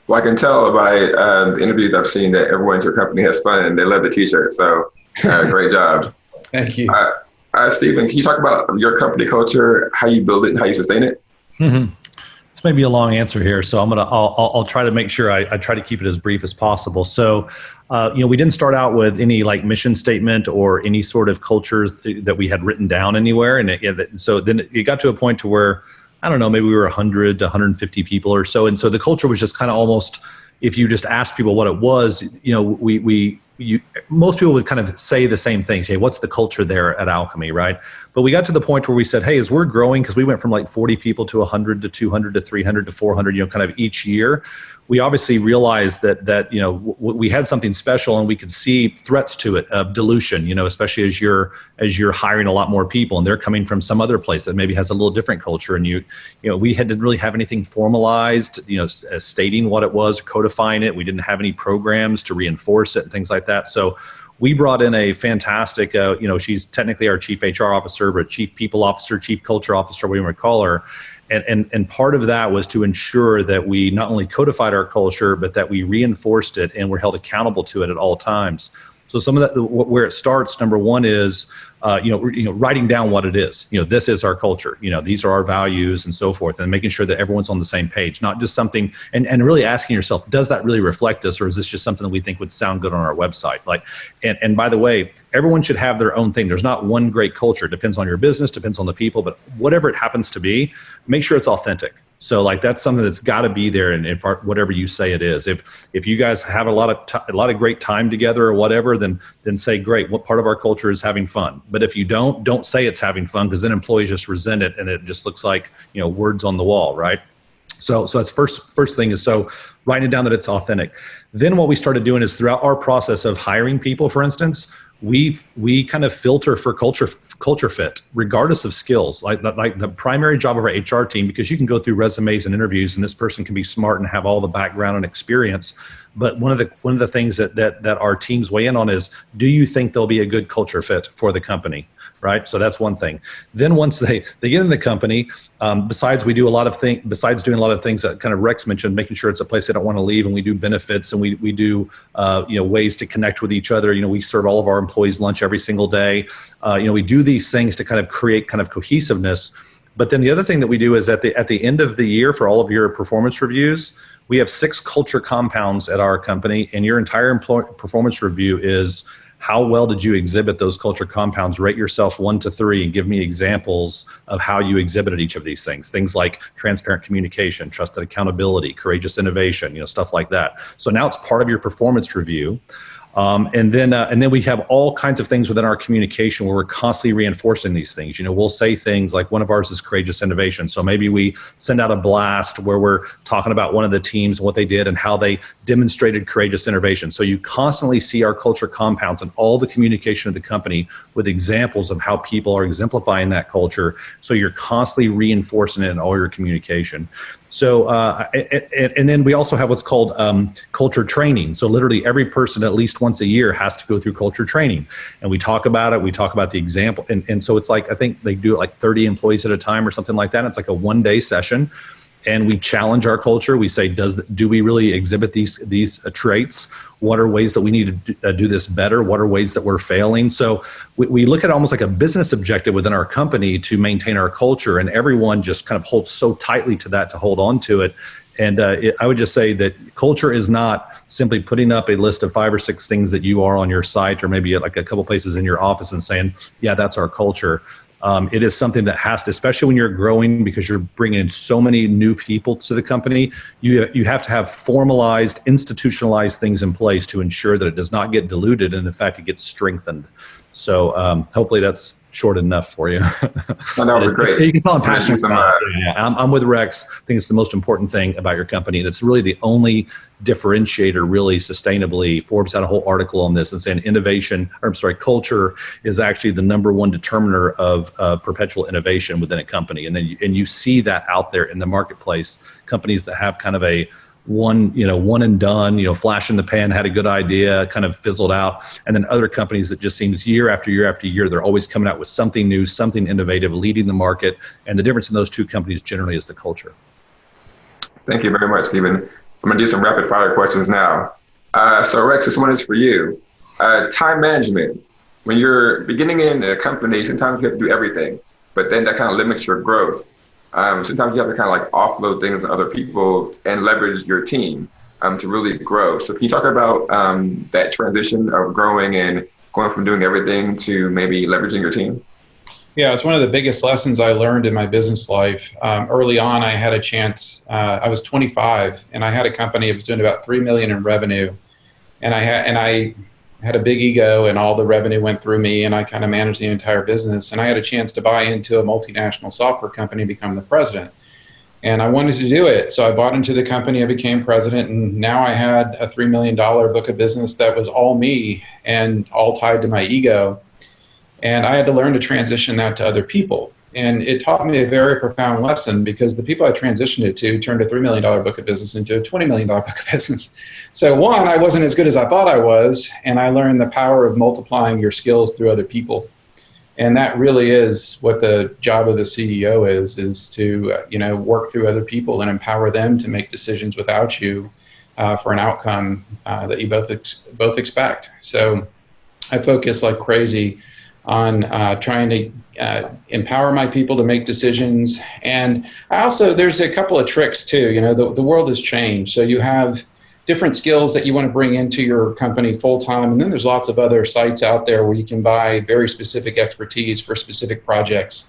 Well, I can tell by the interviews I've seen that everyone at your company has fun and they love the t-shirt. So great job. Thank you. Stephen, can you talk about your company culture, how you build it and how you sustain it? Mm-hmm. This may be a long answer here, so I'll try to make sure I try to keep it as brief as possible. So, we didn't start out with any mission statement or any sort of cultures that we had written down anywhere, and so then it got to a point to where, I don't know, maybe we were 100 to 150 people or so. And so the culture was just kind of almost, if you just asked people what it was, we most people would kind of say the same things. Hey, what's the culture there at Alchemy, right? But we got to the point where we said, hey, as we're growing, because we went from like 40 people to 100 to 200 to 300 to 400, kind of each year, we obviously realized that we had something special, and we could see threats to it of dilution, especially as you're hiring a lot more people and they're coming from some other place that maybe has a little different culture. And we didn't really have anything formalized, stating what it was, codifying it. We didn't have any programs to reinforce it and things like that. So we brought in a fantastic, she's technically our chief HR officer, but chief people officer, chief culture officer, whatever you want to call her. And part of that was to ensure that we not only codified our culture, but that we reinforced it and were held accountable to it at all times. So some of that, where it starts, number one is, writing down what it is. This is our culture. These are our values and so forth, and making sure that everyone's on the same page, not just something, and really asking yourself, does that really reflect us, or is this just something that we think would sound good on our website? And by the way, everyone should have their own thing. There's not one great culture. It depends on your business, depends on the people, but whatever it happens to be, make sure it's authentic. So that's something that's got to be there, and if whatever you say it is. If you guys have a lot of great time together or whatever, then say, great, what part of our culture is having fun? But if you don't say it's having fun, because then employees just resent it and it just looks like words on the wall, right? So that's first thing is, so writing it down that it's authentic. Then what we started doing is, throughout our process of hiring people, for instance, we kind of filter for culture fit, regardless of skills. Like the primary job of our HR team, because you can go through resumes and interviews, and this person can be smart and have all the background and experience. But one of the things that our teams weigh in on is, do you think they'll be a good culture fit for the company? Right. So that's one thing. Then once they get in the company, besides doing a lot of things that kind of Rex mentioned, making sure it's a place they don't want to leave, and we do benefits, and we do ways to connect with each other. We serve all of our employees lunch every single day. We do these things to kind of create kind of cohesiveness. But then the other thing that we do is at the end of the year, for all of your performance reviews, we have 6 culture compounds at our company, and your entire performance review is, how well did you exhibit those culture compounds? Rate yourself 1 to 3 and give me examples of how you exhibited each of these things. Things like transparent communication, trusted accountability, courageous innovation, stuff like that. So now it's part of your performance review. And then we have all kinds of things within our communication where we're constantly reinforcing these things. We'll say things like, one of ours is courageous innovation. So maybe we send out a blast where we're talking about one of the teams, what they did and how they demonstrated courageous innovation. So you constantly see our culture compounds and all the communication of the company with examples of how people are exemplifying that culture. So you're constantly reinforcing it in all your communication. So, and then we also have what's called culture training. So literally every person at least once a year has to go through culture training. And we talk about it. We talk about the example. And so it's like, I think they do it like 30 employees at a time or something like that. And it's like a one-day session. And we challenge our culture. We say, do we really exhibit these traits? What are ways that we need to do this better? What are ways that we're failing? So we look at it almost like a business objective within our company to maintain our culture, and everyone just kind of holds so tightly to that to hold on to it. And I would just say that culture is not simply putting up a list of 5 or 6 things that you are on your site, or maybe at like a couple places in your office, and saying, yeah, that's our culture. It is something that has to, especially when you're growing, because you're bringing in so many new people to the company, you have to have formalized, institutionalized things in place to ensure that it does not get diluted, and in fact, it gets strengthened. So hopefully that's short enough for you. No, that would be great. You can tell I'm passionate about it. Yeah, I'm with Rex. I think it's the most important thing about your company, and it's really the only differentiator, really sustainably. Forbes had a whole article on this and saying culture is actually the number one determiner of perpetual innovation within a company. And then you see that out there in the marketplace, companies that have kind of a one and done, flash in the pan, had a good idea, kind of fizzled out. And then other companies that just seems year after year after year, they're always coming out with something new, something innovative, leading the market. And the difference in those two companies generally is the culture. Thank you very much, Stephen. I'm going to do some rapid fire questions now. So Rex, this one is for you. Time management. When you're beginning in a company, sometimes you have to do everything, but then that kind of limits your growth. Sometimes you have to kind of like offload things on other people and leverage your team to really grow. So can you talk about that transition of growing and going from doing everything to maybe leveraging your team? Yeah, it's one of the biggest lessons I learned in my business life. Early on, I had a chance. I was 25, and I had a company that was doing about $3 million in revenue, and I had a big ego, and all the revenue went through me, and I kind of managed the entire business. And I had a chance to buy into a multinational software company, become the president. And I wanted to do it. So I bought into the company, I became president, and now I had a $3 million book of business that was all me and all tied to my ego. And I had to learn to transition that to other people. And it taught me a very profound lesson, because the people I transitioned it to turned a $3 million book of business into a $20 million book of business. So one, I wasn't as good as I thought I was, and I learned the power of multiplying your skills through other people. And that really is what the job of the CEO is to work through other people and empower them to make decisions without you for an outcome that you both expect. So I focus like crazy on trying to empower my people to make decisions. And I also, there's a couple of tricks too. The world has changed. So you have different skills that you want to bring into your company full time. And then there's lots of other sites out there where you can buy very specific expertise for specific projects.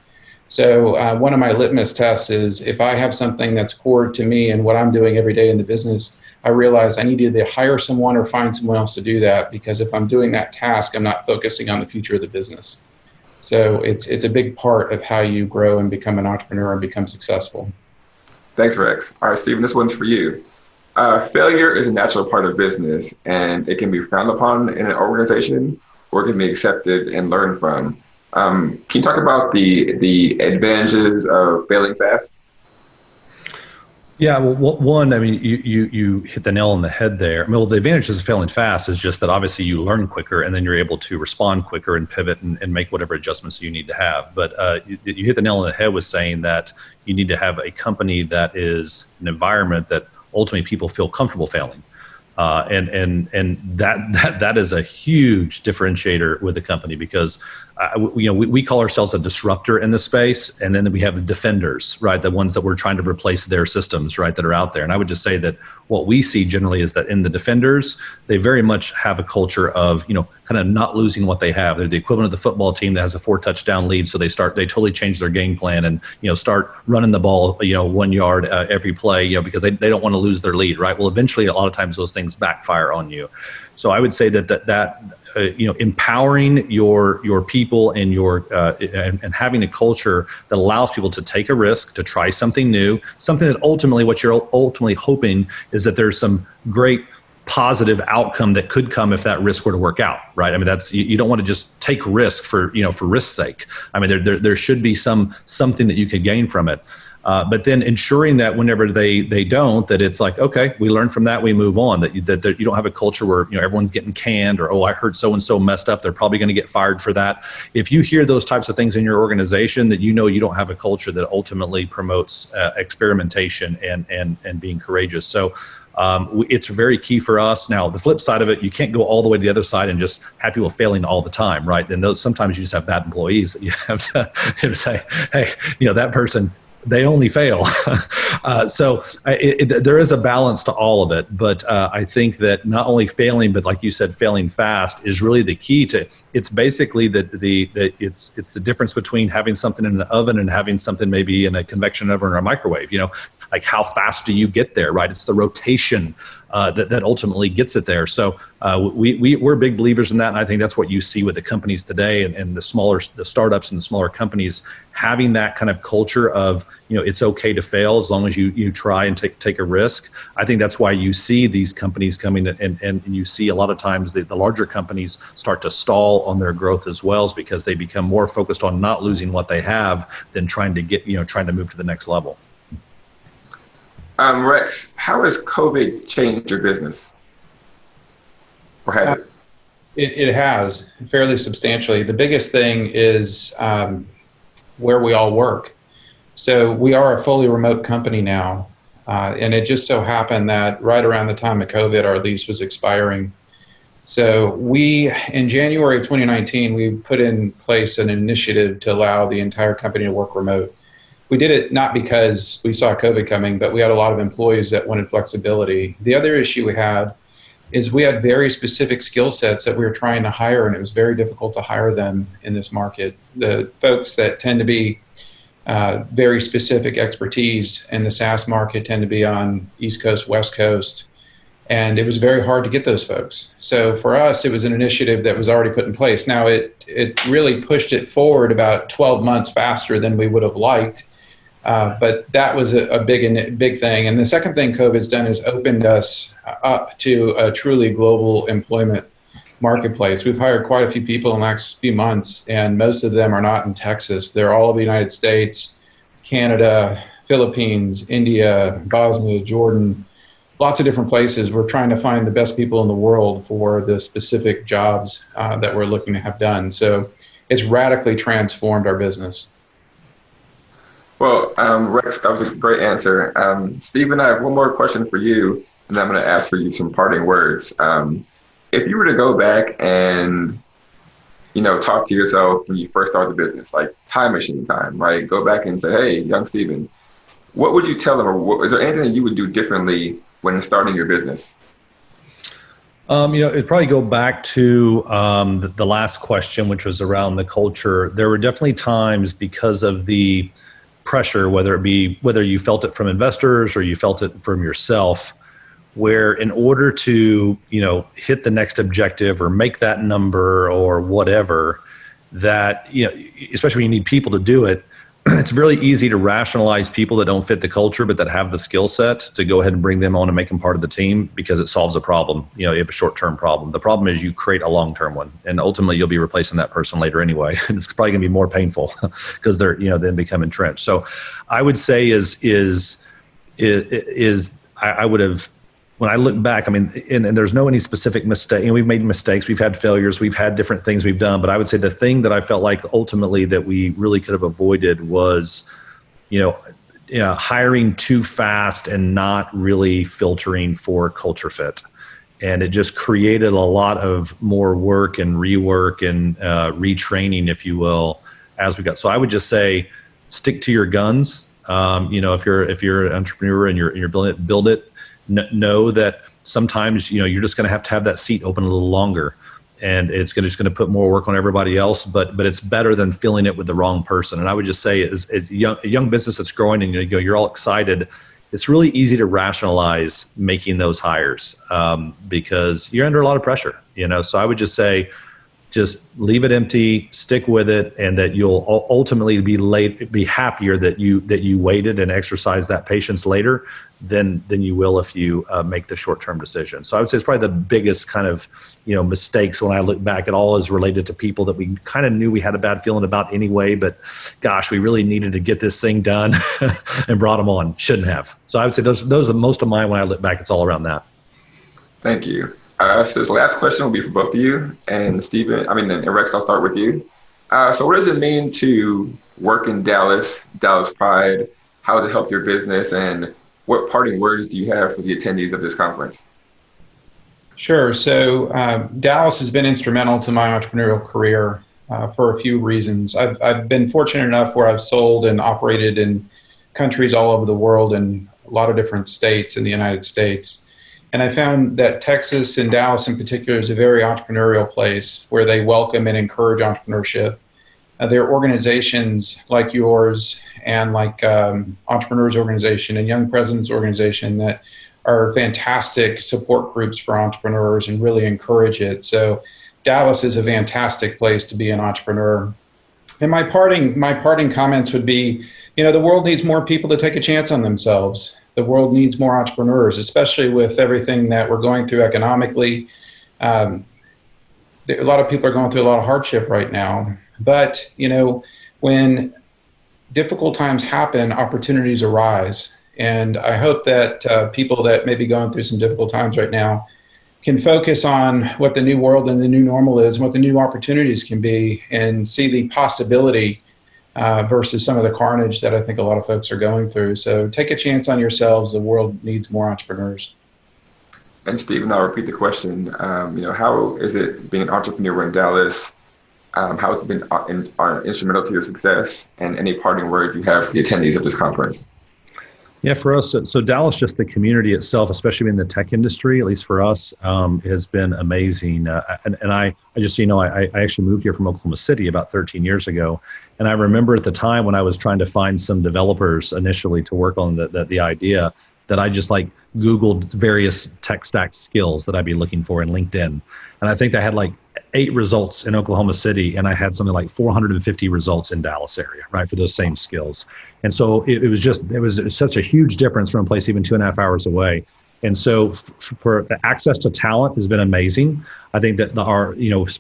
So one of my litmus tests is, if I have something that's core to me and what I'm doing every day in the business, I realize I need to either hire someone or find someone else to do that, because if I'm doing that task, I'm not focusing on the future of the business. So it's a big part of how you grow and become an entrepreneur and become successful. Thanks, Rex. All right, Stephen, this one's for you. Failure is a natural part of business, and it can be frowned upon in an organization, or it can be accepted and learned from. Can you talk about the advantages of failing fast? Yeah, well, one, I mean, you hit the nail on the head there. I mean, well, the advantages of failing fast is just that obviously you learn quicker, and then you're able to respond quicker and pivot and make whatever adjustments you need to have. But you hit the nail on the head with saying that you need to have a company that is an environment that ultimately people feel comfortable failing. And that is a huge differentiator with the company, because we call ourselves a disruptor in this space, and then we have the defenders, right? The ones that we're trying to replace their systems, right, that are out there. And I would just say that what we see generally is that in the defenders, they very much have a culture of kind of not losing what they have. They're the equivalent of the football team that has a 4-touchdown lead, so they totally change their game plan and start running the ball 1 yard every play, because they don't want to lose their lead, right? Well, eventually a lot of times those things backfire on you. So I would say that empowering your people and and having a culture that allows people to take a risk, to try something new, something that ultimately what you're ultimately hoping is that there's some great positive outcome that could come if that risk were to work out, right? I mean, that's, you don't want to just take risk for risk's sake. I mean, there should be something that you could gain from it. But then ensuring that whenever they don't, that it's like, okay, we learn from that, we move on, that you don't have a culture where everyone's getting canned, or, oh, I heard so-and-so messed up, they're probably going to get fired for that. If you hear those types of things in your organization, that you don't have a culture that ultimately promotes experimentation and being courageous. So it's very key for us. Now, the flip side of it, you can't go all the way to the other side and just have people failing all the time, right? Then sometimes you just have bad employees that you have to say, hey, that person, they only fail. So there is a balance to all of it. But I think that not only failing, but like you said, failing fast is really the key to. It's basically it's the difference between having something in an oven and having something maybe in a convection oven or a microwave. Like how fast do you get there, right? It's the rotation that ultimately gets it there. So we're big believers in that, and I think that's what you see with the companies today and the startups and the smaller companies having that kind of culture of it's okay to fail as long as you try and take a risk. I think that's why you see these companies coming and you see a lot of times the larger companies start to stall on their growth as well, is because they become more focused on not losing what they have than trying to move to the next level. Rex, how has COVID changed your business? Or has it? It has, fairly substantially. The biggest thing is where we all work. So we are a fully remote company now. And it just so happened that right around the time of COVID, our lease was expiring. So in January of 2019, we put in place an initiative to allow the entire company to work remote. We did it not because we saw COVID coming, but we had a lot of employees that wanted flexibility. The other issue we had is we had very specific skill sets that we were trying to hire, and it was very difficult to hire them in this market. The folks that tend to be very specific expertise in the SaaS market tend to be on East Coast, West Coast. And it was very hard to get those folks. So for us, it was an initiative that was already put in place. Now, it really pushed it forward about 12 months faster than we would have liked. But that was a big thing. And the second thing COVID's done is opened us up to a truly global employment marketplace. We've hired quite a few people in the last few months, and most of them are not in Texas. They're all over the United States, Canada, Philippines, India, Bosnia, Jordan, lots of different places. We're trying to find the best people in the world for the specific jobs that we're looking to have done. So it's radically transformed our business. Well, Rex, that was a great answer. Stephen, I have one more question for you, and then I'm going to ask for you some parting words. If you were to go back and, talk to yourself when you first started the business, like time machine time, right? Go back and say, hey, young Stephen, what would you tell them, or is there anything that you would do differently when starting your business? It'd probably go back to the last question, which was around the culture. There were definitely times because of the pressure, whether you felt it from investors or you felt it from yourself, where in order to, hit the next objective or make that number or whatever, that, especially when you need people to do it, it's really easy to rationalize people that don't fit the culture, but that have the skill set to go ahead and bring them on and make them part of the team because it solves a problem. You have a short-term problem. The problem is you create a long-term one, and ultimately you'll be replacing that person later anyway. And it's probably going to be more painful because they're, then become entrenched. So I would say I would have, when I look back, and there's no any specific mistake. We've made mistakes, we've had failures, we've had different things we've done. But I would say the thing that I felt like ultimately that we really could have avoided was, hiring too fast and not really filtering for culture fit. And it just created a lot of more work and rework and retraining, if you will, as we got. So I would just say, stick to your guns. If you're an entrepreneur and you're building it, build it. Know that sometimes you're just going to have that seat open a little longer, and it's just going to put more work on everybody else. But it's better than filling it with the wrong person. And I would just say, as a young business that's growing, and you're all excited, it's really easy to rationalize making those hires because you're under a lot of pressure. So I would just say, just leave it empty, stick with it, and that you'll ultimately be happier that you waited and exercised that patience later than you will if you make the short-term decision. So I would say it's probably the biggest kind of mistakes when I look back at all is related to people that we kind of knew we had a bad feeling about anyway, but gosh, we really needed to get this thing done and brought them on. Shouldn't have. So I would say those are the most of mine when I look back. It's all around that. Thank you. So this last question will be for both of you, and Stephen, and Rex, I'll start with you. So what does it mean to work in Dallas Pride? How has it helped your business, and what parting words do you have for the attendees of this conference? Sure. So Dallas has been instrumental to my entrepreneurial career for a few reasons. I've been fortunate enough where I've sold and operated in countries all over the world and a lot of different states in the United States. And I found that Texas and Dallas in particular is a very entrepreneurial place where they welcome and encourage entrepreneurship. There are organizations like yours and like Entrepreneurs Organization and Young Presidents Organization that are fantastic support groups for entrepreneurs and really encourage it. So Dallas is a fantastic place to be an entrepreneur. And my parting comments would be, the world needs more people to take a chance on themselves. The world needs more entrepreneurs, especially with everything that we're going through economically. A lot of people are going through a lot of hardship right now. But, when difficult times happen, opportunities arise. And I hope that people that may be going through some difficult times right now can focus on what the new world and the new normal is, and what the new opportunities can be, and see the possibility versus some of the carnage that I think a lot of folks are going through. So take a chance on yourselves. The world needs more entrepreneurs. And Stephen, I'll repeat the question. How is it being an entrepreneur in Dallas? How has it been instrumental to your success? And any parting words you have for the attendees of this conference? Yeah, for us, so Dallas, just the community itself, especially in the tech industry, at least for us, has been amazing. And I just, I actually moved here from Oklahoma City about 13 years ago. And I remember at the time when I was trying to find some developers initially to work on the idea, that I just like Googled various tech stack skills that I'd be looking for in LinkedIn. And I think I had like 8 results in Oklahoma City, and I had something like 450 results in Dallas area, right, for those same skills. And so it was such a huge difference from a place even 2.5 hours away. And so for access to talent has been amazing. I think that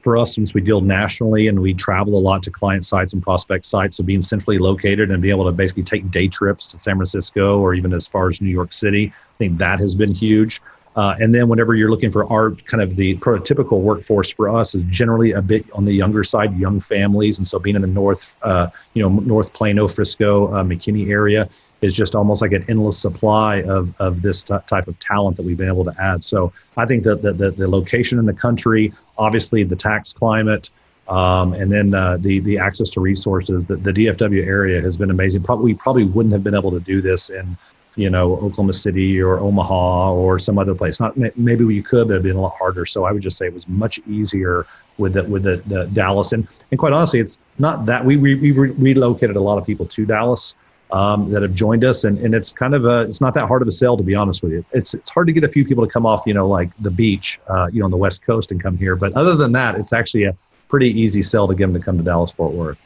for us, since we deal nationally and we travel a lot to client sites and prospect sites, so being centrally located and be able to basically take day trips to San Francisco or even as far as New York City, I think that has been huge. And then whenever you're looking for our kind of the prototypical workforce for us is generally a bit on the younger side, young families. And so being in the North Plano, Frisco, McKinney area is just almost like an endless supply of this type of talent that we've been able to add. So I think that the location in the country, obviously the tax climate, and then the access to resources, the DFW area has been amazing. We probably wouldn't have been able to do this in Oklahoma City or Omaha or some other place. Maybe we could, but it'd been a lot harder. So I would just say it was much easier with the Dallas. And quite honestly, it's not that we've relocated a lot of people to Dallas that have joined us, and it's kind of it's not that hard of a sell, to be honest with you. It's hard to get a few people to come off like the beach on the West Coast and come here, but other than that, it's actually a pretty easy sell to get them to come to Dallas Fort Worth.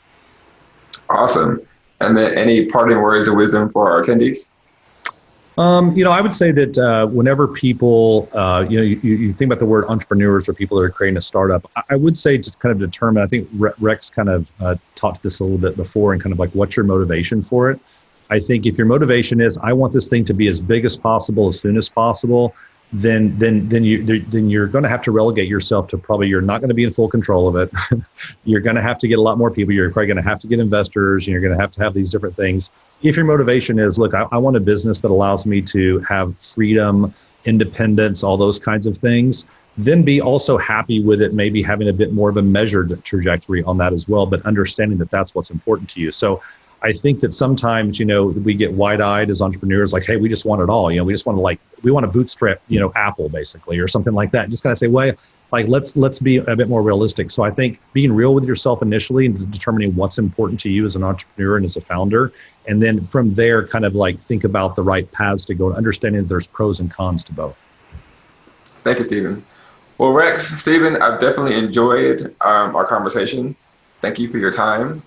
Awesome. And then any parting words of wisdom for our attendees? I would say that whenever people, you think about the word entrepreneurs or people that are creating a startup, I would say to kind of determine, I think Rex kind of talked this a little bit before, and kind of like what's your motivation for it. I think if your motivation is, I want this thing to be as big as possible, as soon as possible, then you're going to have to relegate yourself to probably you're not going to be in full control of it. You're going to have to get a lot more people. You're probably going to have to get investors, and you're going to have these different things. If your motivation is, look, I want a business that allows me to have freedom, independence, all those kinds of things, then be also happy with it, maybe having a bit more of a measured trajectory on that as well, but understanding that that's what's important to you. So I think that sometimes, we get wide-eyed as entrepreneurs, like, hey, we just want it all. We just want to we want to bootstrap, Apple basically, or something like that. Just kind of say, well, let's be a bit more realistic. So I think being real with yourself initially and determining what's important to you as an entrepreneur and as a founder, and then from there, kind of think about the right paths to go, understanding that there's pros and cons to both. Thank you, Stephen. Well, Rex, Stephen, I've definitely enjoyed our conversation. Thank you for your time.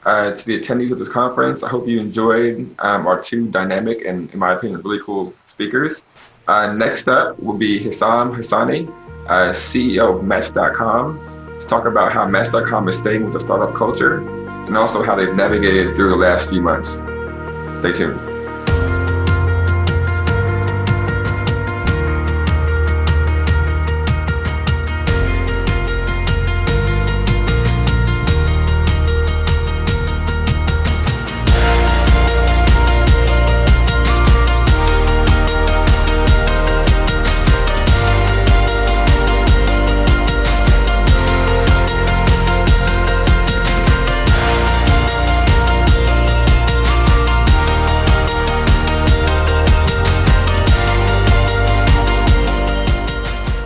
To the attendees of this conference, I hope you enjoyed our 2 dynamic and, in my opinion, really cool speakers. Next up will be Hissam Hassani, CEO of Match.com, to talk about how Match.com is staying with the startup culture and also how they've navigated through the last few months. Stay tuned.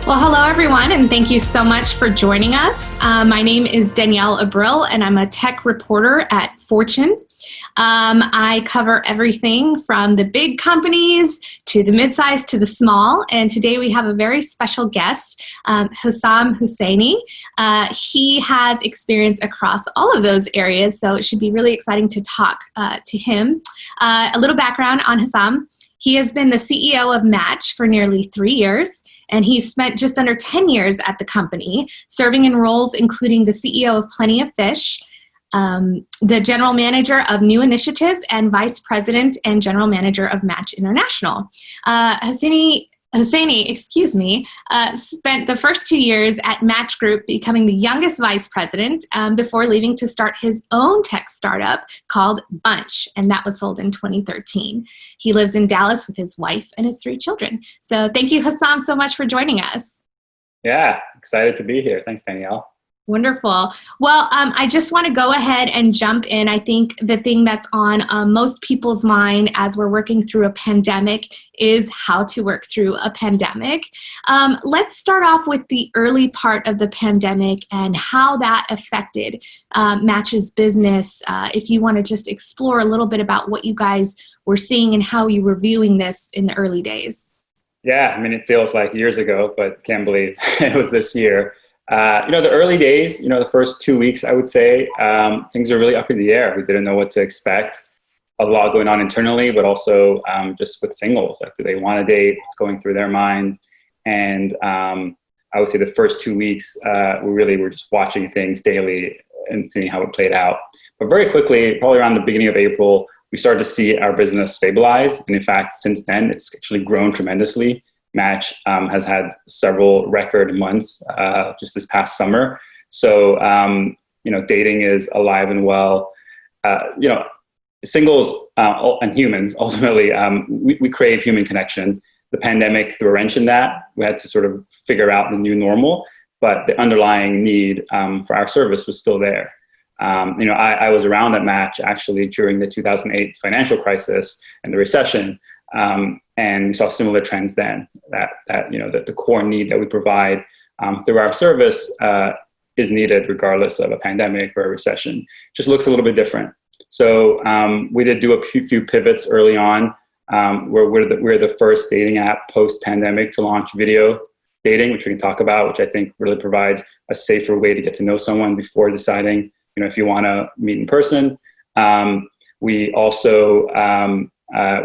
Well, hello, everyone, and thank you so much for joining us. My name is Danielle Abril, and I'm a tech reporter at Fortune. I cover everything from the big companies to the mid-size to the small, and today we have a very special guest, Hissam Hussaini. He has experience across all of those areas, so it should be really exciting to talk to him. A little background on Hissam. He has been the CEO of Match for nearly 3 years, and he's spent just under 10 years at the company, serving in roles including the CEO of Plenty of Fish, the general manager of new initiatives, and vice president and general manager of Match International. Hussaini, spent the first 2 years at Match Group, becoming the youngest vice president before leaving to start his own tech startup called Bunch, and that was sold in 2013. He lives in Dallas with his wife and his 3 children. So thank you, Hissam, so much for joining us. Yeah, excited to be here. Thanks, Danielle. Wonderful. Well, I just want to go ahead and jump in. I think the thing that's on most people's mind as we're working through a pandemic is how to work through a pandemic. Let's start off with the early part of the pandemic and how that affected Match's business. If you want to just explore a little bit about what you guys were seeing and how you were viewing this in the early days. Yeah, I mean, it feels like years ago, but can't believe it was this year. The early days, the first 2 weeks, I would say, things are really up in the air. We didn't know what to expect. A lot going on internally, but also just with singles. Like, do they want to date? What's going through their minds? And I would say the first 2 weeks, we really were just watching things daily and seeing how it played out. But very quickly, probably around the beginning of April, we started to see our business stabilize. And in fact, since then, it's actually grown tremendously. Match has had several record months just this past summer. So, dating is alive and well. Singles and humans, ultimately, we crave human connection. The pandemic threw a wrench in that. We had to sort of figure out the new normal, but the underlying need for our service was still there. I was around at Match actually during the 2008 financial crisis and the recession. And we saw similar trends then, that the core need that we provide through our service is needed regardless of a pandemic or a recession. Just looks a little bit different. So we did do a few pivots early on. We're the first dating app post-pandemic to launch video dating, which we can talk about, which I think really provides a safer way to get to know someone before deciding, if you want to meet in person. We also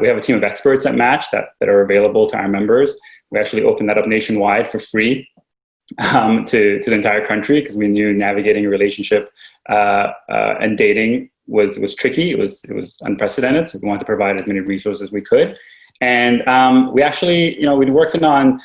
we have a team of experts at Match that are available to our members. We actually opened that up nationwide for free to the entire country because we knew navigating a relationship and dating was tricky. It was unprecedented. So we wanted to provide as many resources as we could. And we actually, we'd working on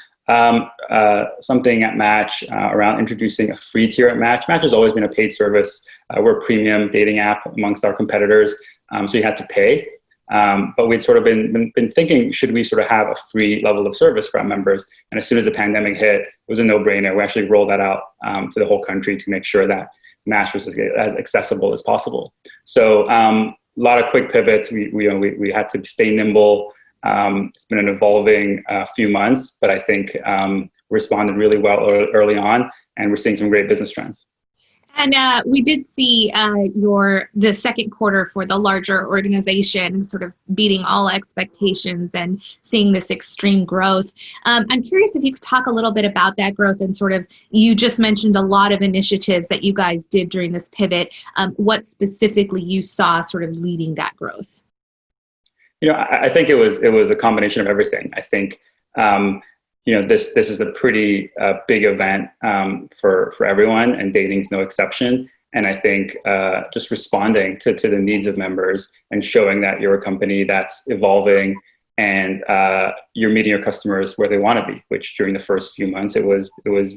something at Match around introducing a free tier at Match. Match has always been a paid service. We're a premium dating app amongst our competitors, so you had to pay. But we'd sort of been thinking, should we sort of have a free level of service for our members? And as soon as the pandemic hit, it was a no-brainer. We actually rolled that out to the whole country to make sure that Match was as accessible as possible. So a lot of quick pivots. We had to stay nimble. It's been an evolving few months, but I think we responded really well early on, and we're seeing some great business trends. And we did see the second quarter for the larger organization sort of beating all expectations and seeing this extreme growth. I'm curious if you could talk a little bit about that growth and sort of, you just mentioned a lot of initiatives that you guys did during this pivot. What specifically you saw sort of leading that growth? I think it was a combination of everything. I think this is a pretty big event for everyone, and dating's no exception. And I think just responding to the needs of members and showing that you're a company that's evolving and you're meeting your customers where they want to be, which during the first few months it was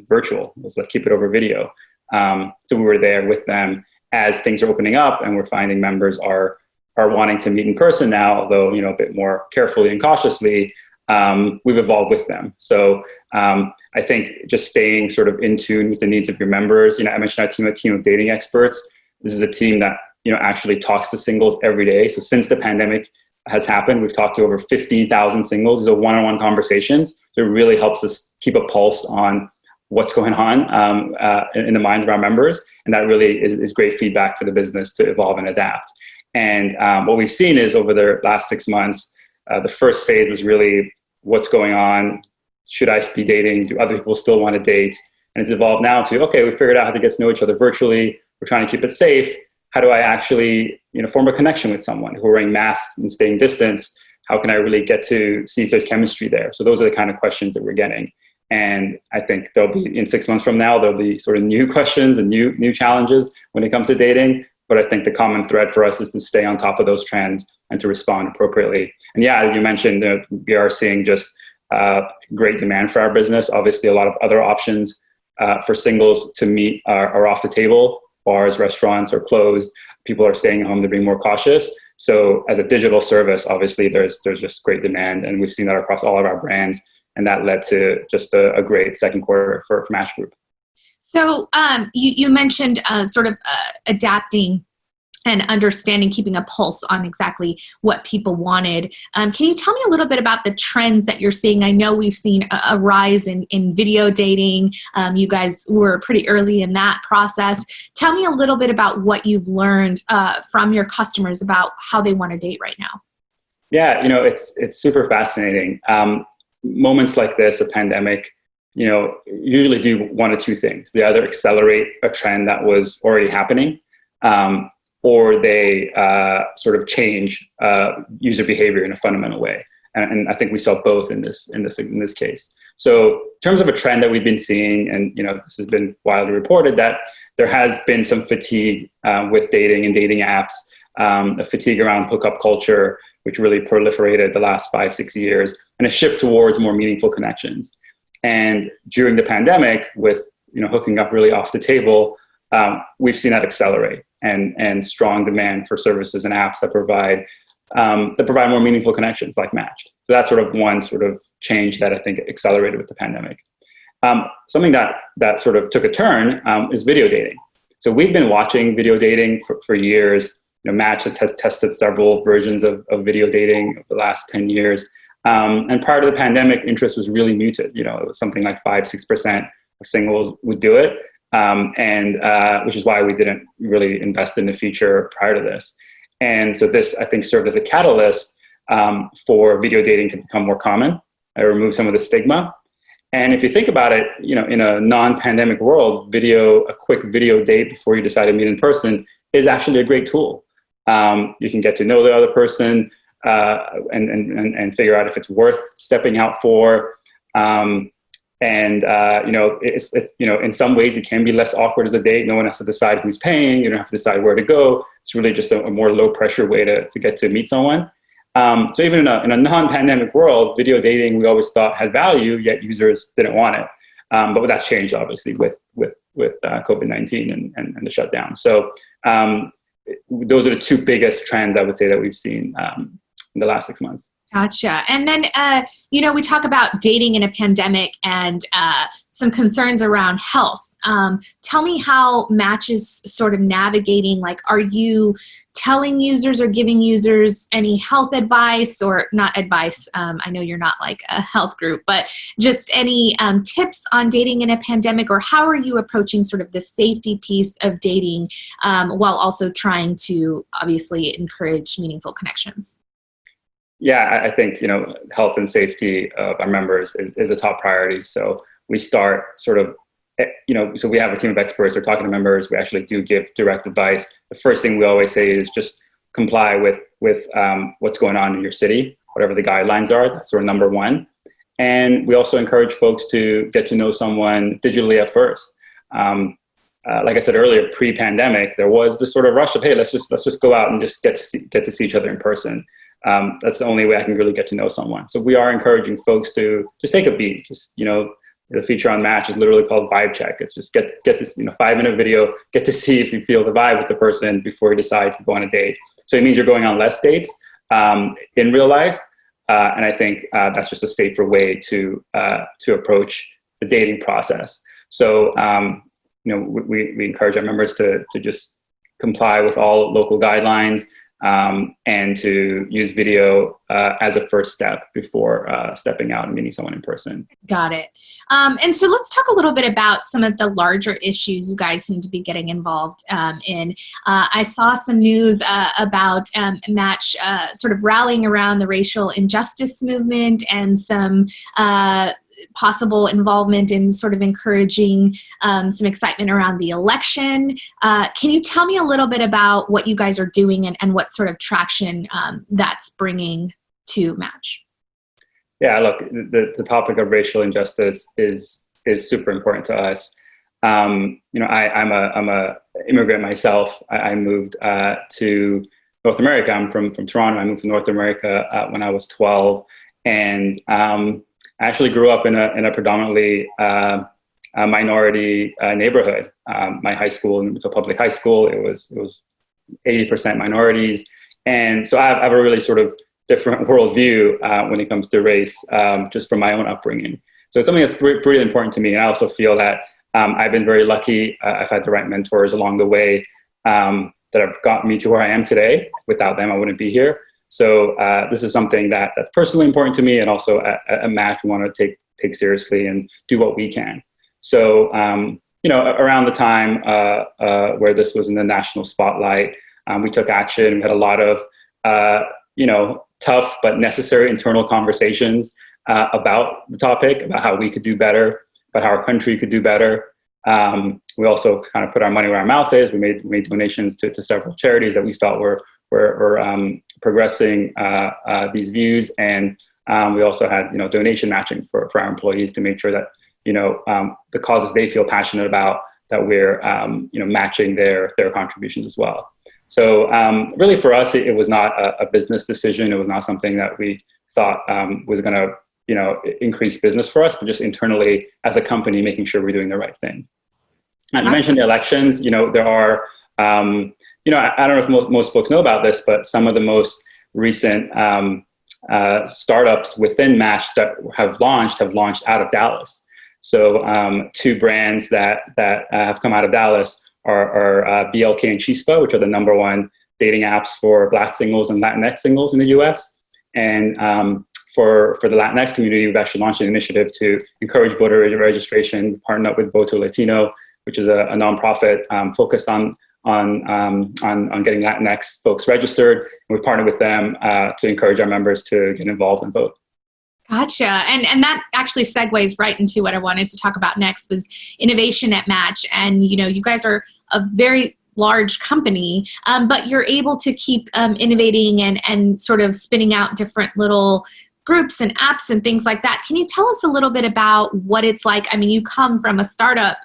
virtual. It was, let's keep it over video. So we were there with them as things are opening up, and we're finding members are wanting to meet in person now, although a bit more carefully and cautiously. We've evolved with them. So I think just staying sort of in tune with the needs of your members. I mentioned a team of dating experts. This is a team that actually talks to singles every day. So since the pandemic has happened, we've talked to over 15,000 singles. These are one-on-one conversations. So it really helps us keep a pulse on what's going on in the minds of our members, and that really is great feedback for the business to evolve and adapt. And what we've seen is over the last 6 months. The first phase was really what's going on. Should I be dating? Do other people still want to date? And it's evolved now to, okay, we figured out how to get to know each other virtually. We're trying to keep it safe. How do I actually, form a connection with someone? If we're wearing masks and staying distance, how can I really get to see if there's chemistry there? So those are the kind of questions that we're getting. And I think there'll be, in 6 months from now, there'll be sort of new questions and new challenges when it comes to dating. But I think the common thread for us is to stay on top of those trends and to respond appropriately. And yeah, you mentioned we are seeing just great demand for our business. Obviously, a lot of other options for singles to meet are off the table. Bars, restaurants are closed. People are staying at home. They're being more cautious. So as a digital service, obviously, there's just great demand. And we've seen that across all of our brands. And that led to just a great second quarter for Match Group. So you mentioned sort of adapting and understanding, keeping a pulse on exactly what people wanted. Can you tell me a little bit about the trends that you're seeing? I know we've seen a rise in video dating. You guys were pretty early in that process. Tell me a little bit about what you've learned from your customers about how they want to date right now. Yeah, it's super fascinating. Moments like this, a pandemic, usually do one of two things. They either accelerate a trend that was already happening, or they sort of change user behavior in a fundamental way. And I think we saw both in this case. So in terms of a trend that we've been seeing, and this has been widely reported, that there has been some fatigue with dating and dating apps, a fatigue around hookup culture, which really proliferated the last 5-6 years, and a shift towards more meaningful connections. And during the pandemic, with hooking up really off the table, we've seen that accelerate, and strong demand for services and apps that provide more meaningful connections, like Matched. So that's sort of one sort of change that I think accelerated with the pandemic. Something that sort of took a turn is video dating. So we've been watching video dating for years. Match has tested several versions of video dating over the last 10 years. And prior to the pandemic, interest was really muted. It was something like 5-6% of singles would do it. Which is why we didn't really invest in the feature prior to this. And so this, I think, served as a catalyst for video dating to become more common. I removed some of the stigma. And if you think about it, in a non-pandemic world, a quick video date before you decide to meet in person is actually a great tool. You can get to know the other person and figure out if it's worth stepping out for. It's in some ways it can be less awkward as a date. No one has to decide who's paying. You don't have to decide where to go. It's really just a more low pressure way to get to meet someone. So even in a non-pandemic world, video dating we always thought had value, yet users didn't want it. But that's changed obviously with COVID-19 and the shutdown. So those are the two biggest trends I would say that we've seen in the last 6 months. Gotcha. And then, we talk about dating in a pandemic and some concerns around health. Tell me how Match is sort of navigating, like, are you telling users or giving users any health advice, or not advice? I know you're not like a health group, but just any tips on dating in a pandemic, or how are you approaching sort of the safety piece of dating while also trying to obviously encourage meaningful connections? Yeah, I think, health and safety of our members is a top priority. So we start sort of, so we have a team of experts. They're talking to members. We actually do give direct advice. The first thing we always say is just comply with what's going on in your city, whatever the guidelines are. That's sort of number one. And we also encourage folks to get to know someone digitally at first. Like I said earlier, pre-pandemic, there was this sort of rush of, hey, let's just go out and just get to see each other in person. That's the only way I can really get to know someone. So we are encouraging folks to just take a beat. Just, the feature on Match is literally called Vibe Check. It's just get this 5-minute video, get to see if you feel the vibe with the person before you decide to go on a date. So it means you're going on less dates in real life. And I think that's just a safer way to approach the dating process. So, we encourage our members to just comply with all local guidelines, and to use video as a first step before stepping out and meeting someone in person. Got it. And so let's talk a little bit about some of the larger issues you guys seem to be getting involved in. I saw some news about Match sort of rallying around the racial injustice movement and some possible involvement in sort of encouraging some excitement around the election. Can you tell me a little bit about what you guys are doing and what sort of traction that's bringing to Match? Yeah, look, the topic of racial injustice is super important to us. I'm a immigrant myself. I moved to North America. I'm from Toronto. I moved to North America when I was 12, and I actually grew up in a predominantly minority neighborhood. My high school was a public high school. It was 80% minorities, and so I have a really sort of different worldview when it comes to race, just from my own upbringing. So it's something that's pretty important to me, and I also feel that I've been very lucky. I've had the right mentors along the way that have gotten me to where I am today. Without them, I wouldn't be here. So this is something that's personally important to me, and also at Match we want to take seriously and do what we can. So around the time where this was in the national spotlight, we took action. We had a lot of tough but necessary internal conversations about the topic, about how we could do better, about how our country could do better. We also kind of put our money where our mouth is. We made donations to several charities that we felt were progressing these views, and we also had donation matching for our employees to make sure that the causes they feel passionate about, that we're matching their contributions as well. So really for us, it was not a business decision. It was not something that we thought was going to increase business for us, but just internally as a company, making sure we're doing the right thing. And you mentioned the elections. There are I don't know if most folks know about this, but some of the most recent startups within Match that have launched out of Dallas. So two brands that have come out of Dallas are BLK and Chispa, which are the #1 dating apps for Black singles and Latinx singles in the US. And for the Latinx community, we've actually launched an initiative to encourage voter registration. We've partnered up with Voto Latino, which is a nonprofit focused on getting Latinx folks registered. And we've partnered with them to encourage our members to get involved and vote. Gotcha. And that actually segues right into what I wanted to talk about next, was innovation at Match. And, you guys are a very large company, but you're able to keep innovating and sort of spinning out different little groups and apps and things like that. Can you tell us a little bit about what it's like? I mean, you come from a startup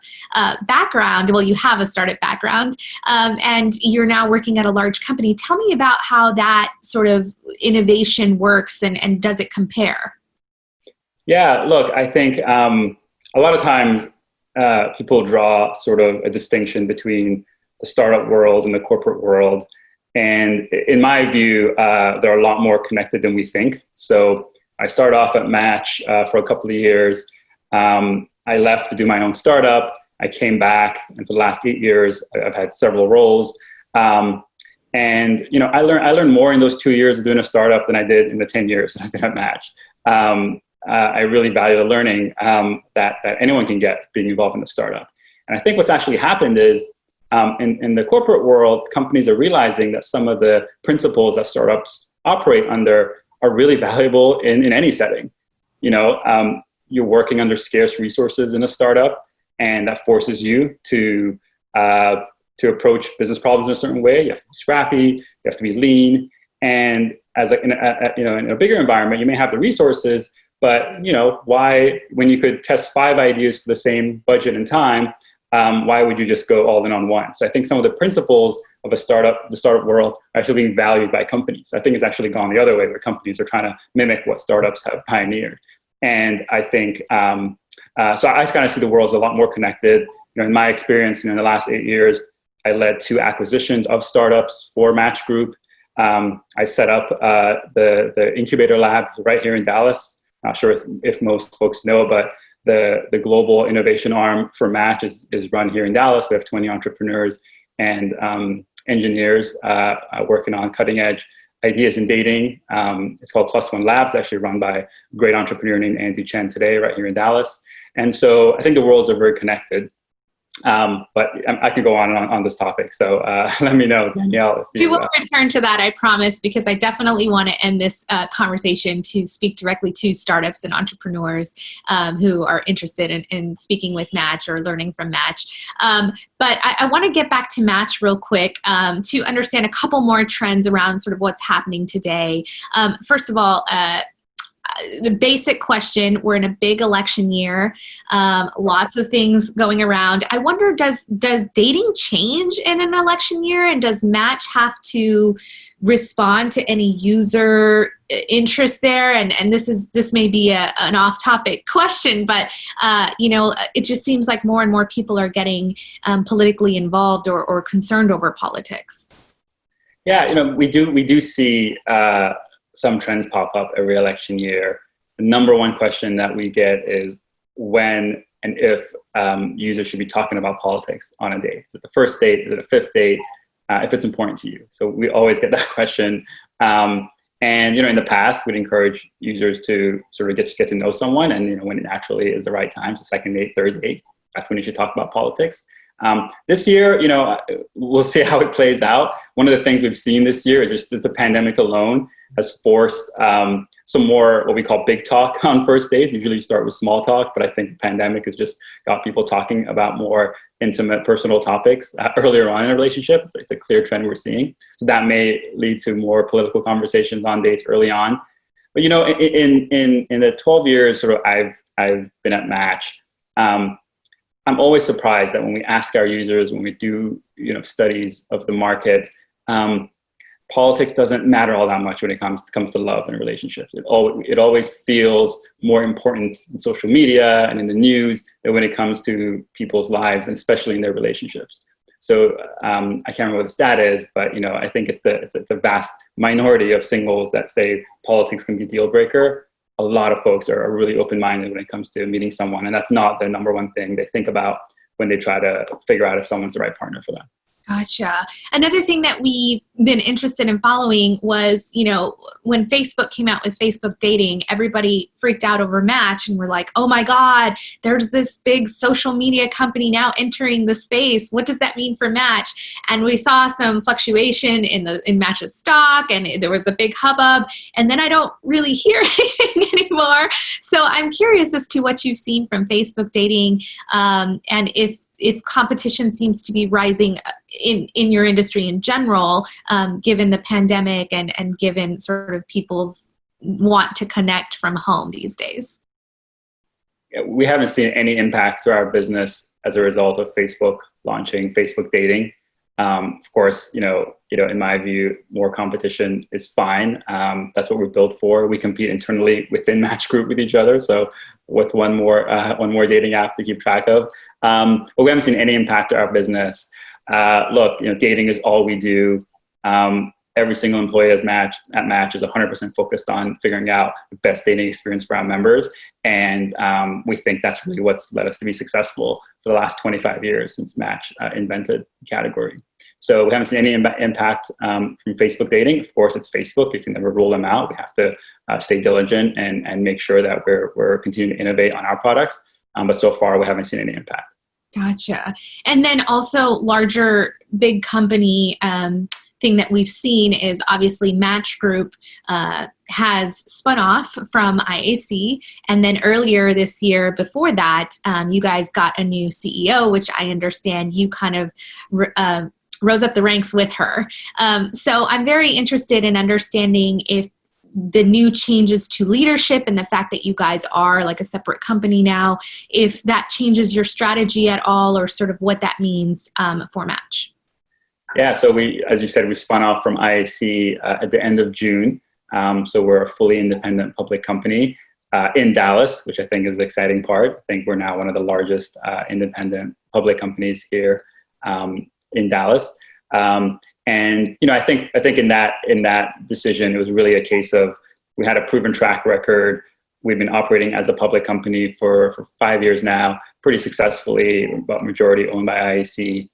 background. Well, you have a startup background, and you're now working at a large company. Tell me about how that sort of innovation works, and does it compare? Yeah, look, I think a lot of times people draw sort of a distinction between the startup world and the corporate world. And in my view, they're a lot more connected than we think. So I started off at Match for a couple of years. I left to do my own startup. I came back, and for the last 8 years, I've had several roles. And I learned more in those 2 years of doing a startup than I did in the 10 years that I've been at Match. I really value the learning that anyone can get being involved in a startup. And I think what's actually happened is in the corporate world, companies are realizing that some of the principles that startups operate under are really valuable in any setting. You're working under scarce resources in a startup, and that forces you to approach business problems in a certain way. You have to be scrappy, you have to be lean, and in a bigger environment, you may have the resources, but why, when you could test 5 ideas for the same budget and time, why would you just go all in on one? So I think some of the principles of the startup world are actually being valued by companies. I think it's actually gone the other way, where companies are trying to mimic what startups have pioneered. And I think, so I kind of see the world as a lot more connected. In my experience, in the last 8 years, I led 2 acquisitions of startups for Match Group. I set up the incubator lab right here in Dallas. Not sure if most folks know, but the global innovation arm for Match is run here in Dallas. We have 20 entrepreneurs and engineers working on cutting edge ideas in dating. It's called +1 Labs, actually run by a great entrepreneur named Andy Chen today, right here in Dallas. And so I think the worlds are very connected. But I could go on this topic. So let me know, Danielle. We will return to that, I promise, because I definitely want to end this conversation to speak directly to startups and entrepreneurs who are interested in speaking with Match or learning from Match. But I want to get back to Match real quick to understand a couple more trends around sort of what's happening today. First of all, the basic question, we're in a big election year, lots of things going around. I wonder, does dating change in an election year, and does Match have to respond to any user interest there? And this may be an off-topic question, but it just seems like more and more people are getting politically involved or concerned over politics. Yeah, we do see some trends pop up every election year. The #1 question that we get is, when and if users should be talking about politics on a date. Is it the first date? Is it a fifth date? If it's important to you. So we always get that question. And in the past, we'd encourage users to sort of get to know someone, and when it naturally is the right time, so second date, third date, that's when you should talk about politics. This year, we'll see how it plays out. One of the things we've seen this year is just that the pandemic alone has forced some more what we call big talk on first dates. Usually you start with small talk, but I think the pandemic has just got people talking about more intimate personal topics earlier on in a relationship. It's a clear trend we're seeing. So that may lead to more political conversations on dates early on. But in the 12 years sort of I've been at Match, I'm always surprised that when we ask our users, when we do studies of the market, politics doesn't matter all that much when it comes to love and relationships. It always feels more important in social media and in the news than when it comes to people's lives, and especially in their relationships. So I can't remember what the stat is, but I think it's a vast minority of singles that say politics can be a deal breaker. A lot of folks are really open-minded when it comes to meeting someone, and that's not the number one thing they think about when they try to figure out if someone's the right partner for them. Gotcha. Another thing that we've been interested in following was, when Facebook came out with Facebook dating, everybody freaked out over Match and were like, oh my God, there's this big social media company now entering the space. What does that mean for Match? And we saw some fluctuation in Match's stock, and there was a big hubbub, and then I don't really hear anything anymore. So I'm curious as to what you've seen from Facebook dating, and if competition seems to be rising in your industry in general, given the pandemic and given sort of people's want to connect from home these days. We haven't seen any impact to our business as a result of Facebook launching Facebook dating. Of course, in my view, more competition is fine. That's what we're built for. We compete internally within Match Group with each other. So what's one more dating app to keep track of? But we haven't seen any impact to our business. Look, dating is all we do. Every single employee at Match is 100% focused on figuring out the best dating experience for our members. And we think that's really what's led us to be successful for the last 25 years since Match invented the category. So we haven't seen any impact from Facebook dating. Of course, it's Facebook. You can never rule them out. We have to stay diligent and make sure that we're continuing to innovate on our products. But so far, we haven't seen any impact. Gotcha. And then also larger, big company thing that we've seen is obviously Match Group has spun off from IAC. And then earlier this year, before that, you guys got a new CEO, which I understand you kind of rose up the ranks with her. So I'm very interested in understanding if the new changes to leadership and the fact that you guys are like a separate company now, if that changes your strategy at all, or sort of what that means for Match. Yeah, so as you said, we spun off from IAC at the end of June. So we're a fully independent public company in Dallas, which I think is the exciting part. I think we're now one of the largest independent public companies here in Dallas. And I think in that decision, it was really a case of we had a proven track record. We've been operating as a public company for 5 years now, pretty successfully, but majority owned by IAC.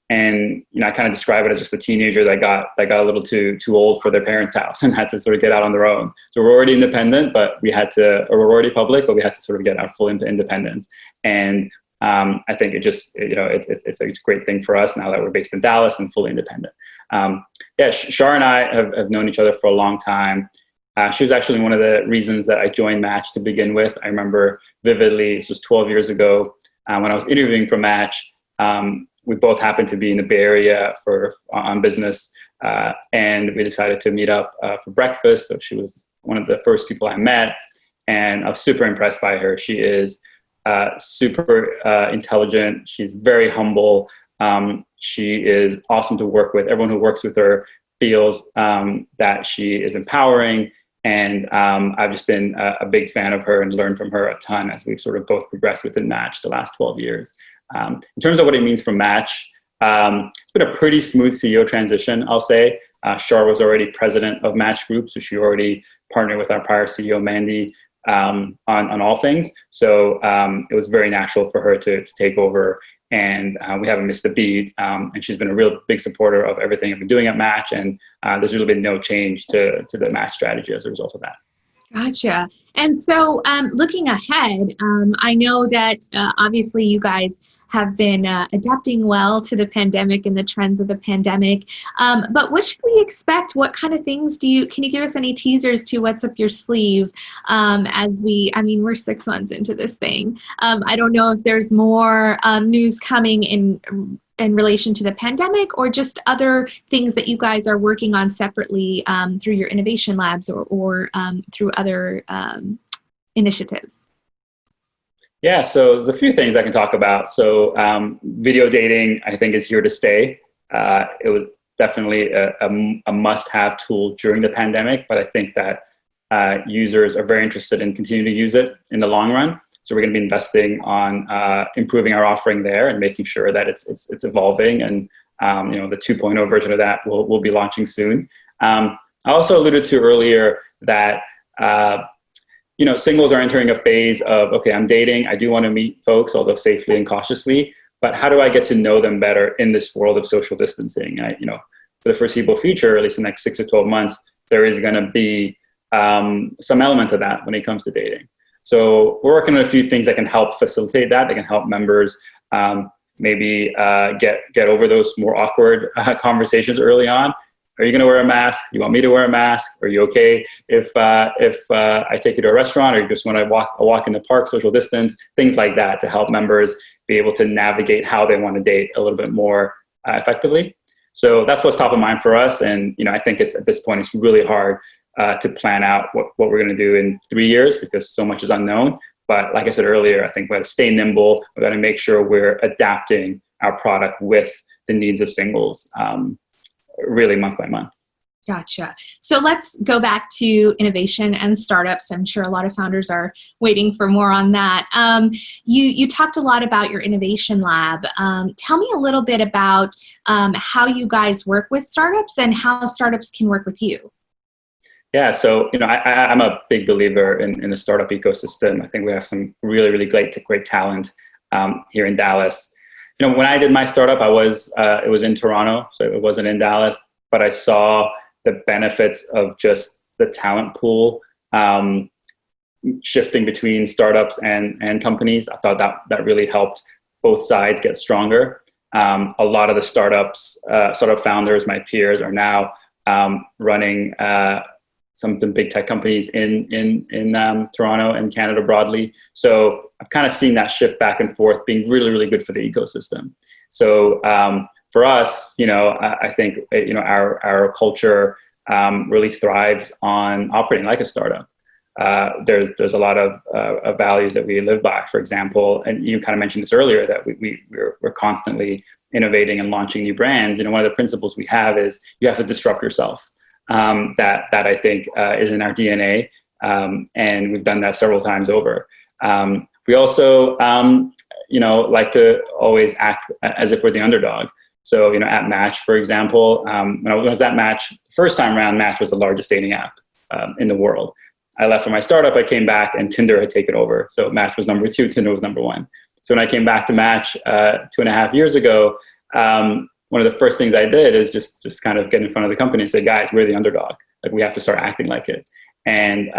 And I kind of describe it as just a teenager that got a little too old for their parents' house and had to sort of get out on their own. So we're already independent, but we're already public, but we had to sort of get our full independence. And I think it just it's a great thing for us now that we're based in Dallas and fully independent. Shar and I have known each other for a long time. She was actually one of the reasons that I joined Match to begin with. I remember vividly, this was 12 years ago when I was interviewing for Match. We both happened to be in the Bay Area on business, and we decided to meet up for breakfast. So she was one of the first people I met, and I was super impressed by her. She is super intelligent. She's very humble. She is awesome to work with. Everyone who works with her feels that she is empowering. And I've just been a big fan of her and learned from her a ton as we've sort of both progressed within Match the last 12 years. In terms of what it means for Match, it's been a pretty smooth CEO transition, I'll say. Shar was already president of Match Group, so she already partnered with our prior CEO, Mandy. on all things. So it was very natural for her to take over, and we haven't missed a beat. And she's been a real big supporter of everything I've been doing at Match, and there's really been no change to the Match strategy as a result of that. Gotcha. And so looking ahead, I know that obviously you guys have been adapting well to the pandemic and the trends of the pandemic. But what should we expect? What kind of things can you give us any teasers to what's up your sleeve we're 6 months into this thing. I don't know if there's more news coming in relation to the pandemic, or just other things that you guys are working on separately through your innovation labs or through other initiatives? Yeah, so there's a few things I can talk about. So video dating, I think, is here to stay. It was definitely a must-have tool during the pandemic, but I think that users are very interested in continuing to use it in the long run. So we're going to be investing on improving our offering there and making sure that it's evolving. And the 2.0 version of that will be launching soon. I also alluded to earlier that singles are entering a phase of, okay, I'm dating, I do want to meet folks, although safely and cautiously, but how do I get to know them better in this world of social distancing? For the foreseeable future, at least the next 6 to 12 months, there is going to be some element of that when it comes to dating. So we're working on a few things that can help facilitate that. They can help members maybe get over those more awkward conversations early on. Are you going to wear a mask? You want me to wear a mask? Are you okay if I take you to a restaurant, or you just want to walk in the park, social distance, things like that, to help members be able to navigate how they want to date a little bit more effectively. So that's what's top of mind for us. And I think at this point it's really hard to plan out what we're going to do in 3 years, because so much is unknown. But like I said earlier, I think we got to stay nimble. We got to make sure we're adapting our product with the needs of singles, really month by month. Gotcha. So let's go back to innovation and startups. I'm sure a lot of founders are waiting for more on that. You talked a lot about your innovation lab. Tell me a little bit about how you guys work with startups and how startups can work with you. Yeah, so I'm a big believer in the startup ecosystem. I think we have some really, really great talent here in Dallas. When I did my startup, it was in Toronto, so it wasn't in Dallas, but I saw the benefits of just the talent pool shifting between startups and companies. I thought that really helped both sides get stronger. A lot of the startup founders, my peers, are now running some of the big tech companies in Toronto and Canada broadly. So I've kind of seen that shift back and forth being really, really good for the ecosystem. So for us, I think our culture really thrives on operating like a startup. There's a lot of values that we live by. For example, and you kind of mentioned this earlier, that we're constantly innovating and launching new brands. One of the principles we have is you have to disrupt yourself. That I think is in our DNA, and we've done that several times over. We also, like to always act as if we're the underdog. So, at Match, for example, when I was at Match, first time around, Match was the largest dating app in the world. I left for my startup, I came back, and Tinder had taken over. So Match was number 2, Tinder was number 1. So when I came back to Match 2.5 years ago, one of the first things I did is just kind of get in front of the company and say, guys, we're the underdog. Like, we have to start acting like it. And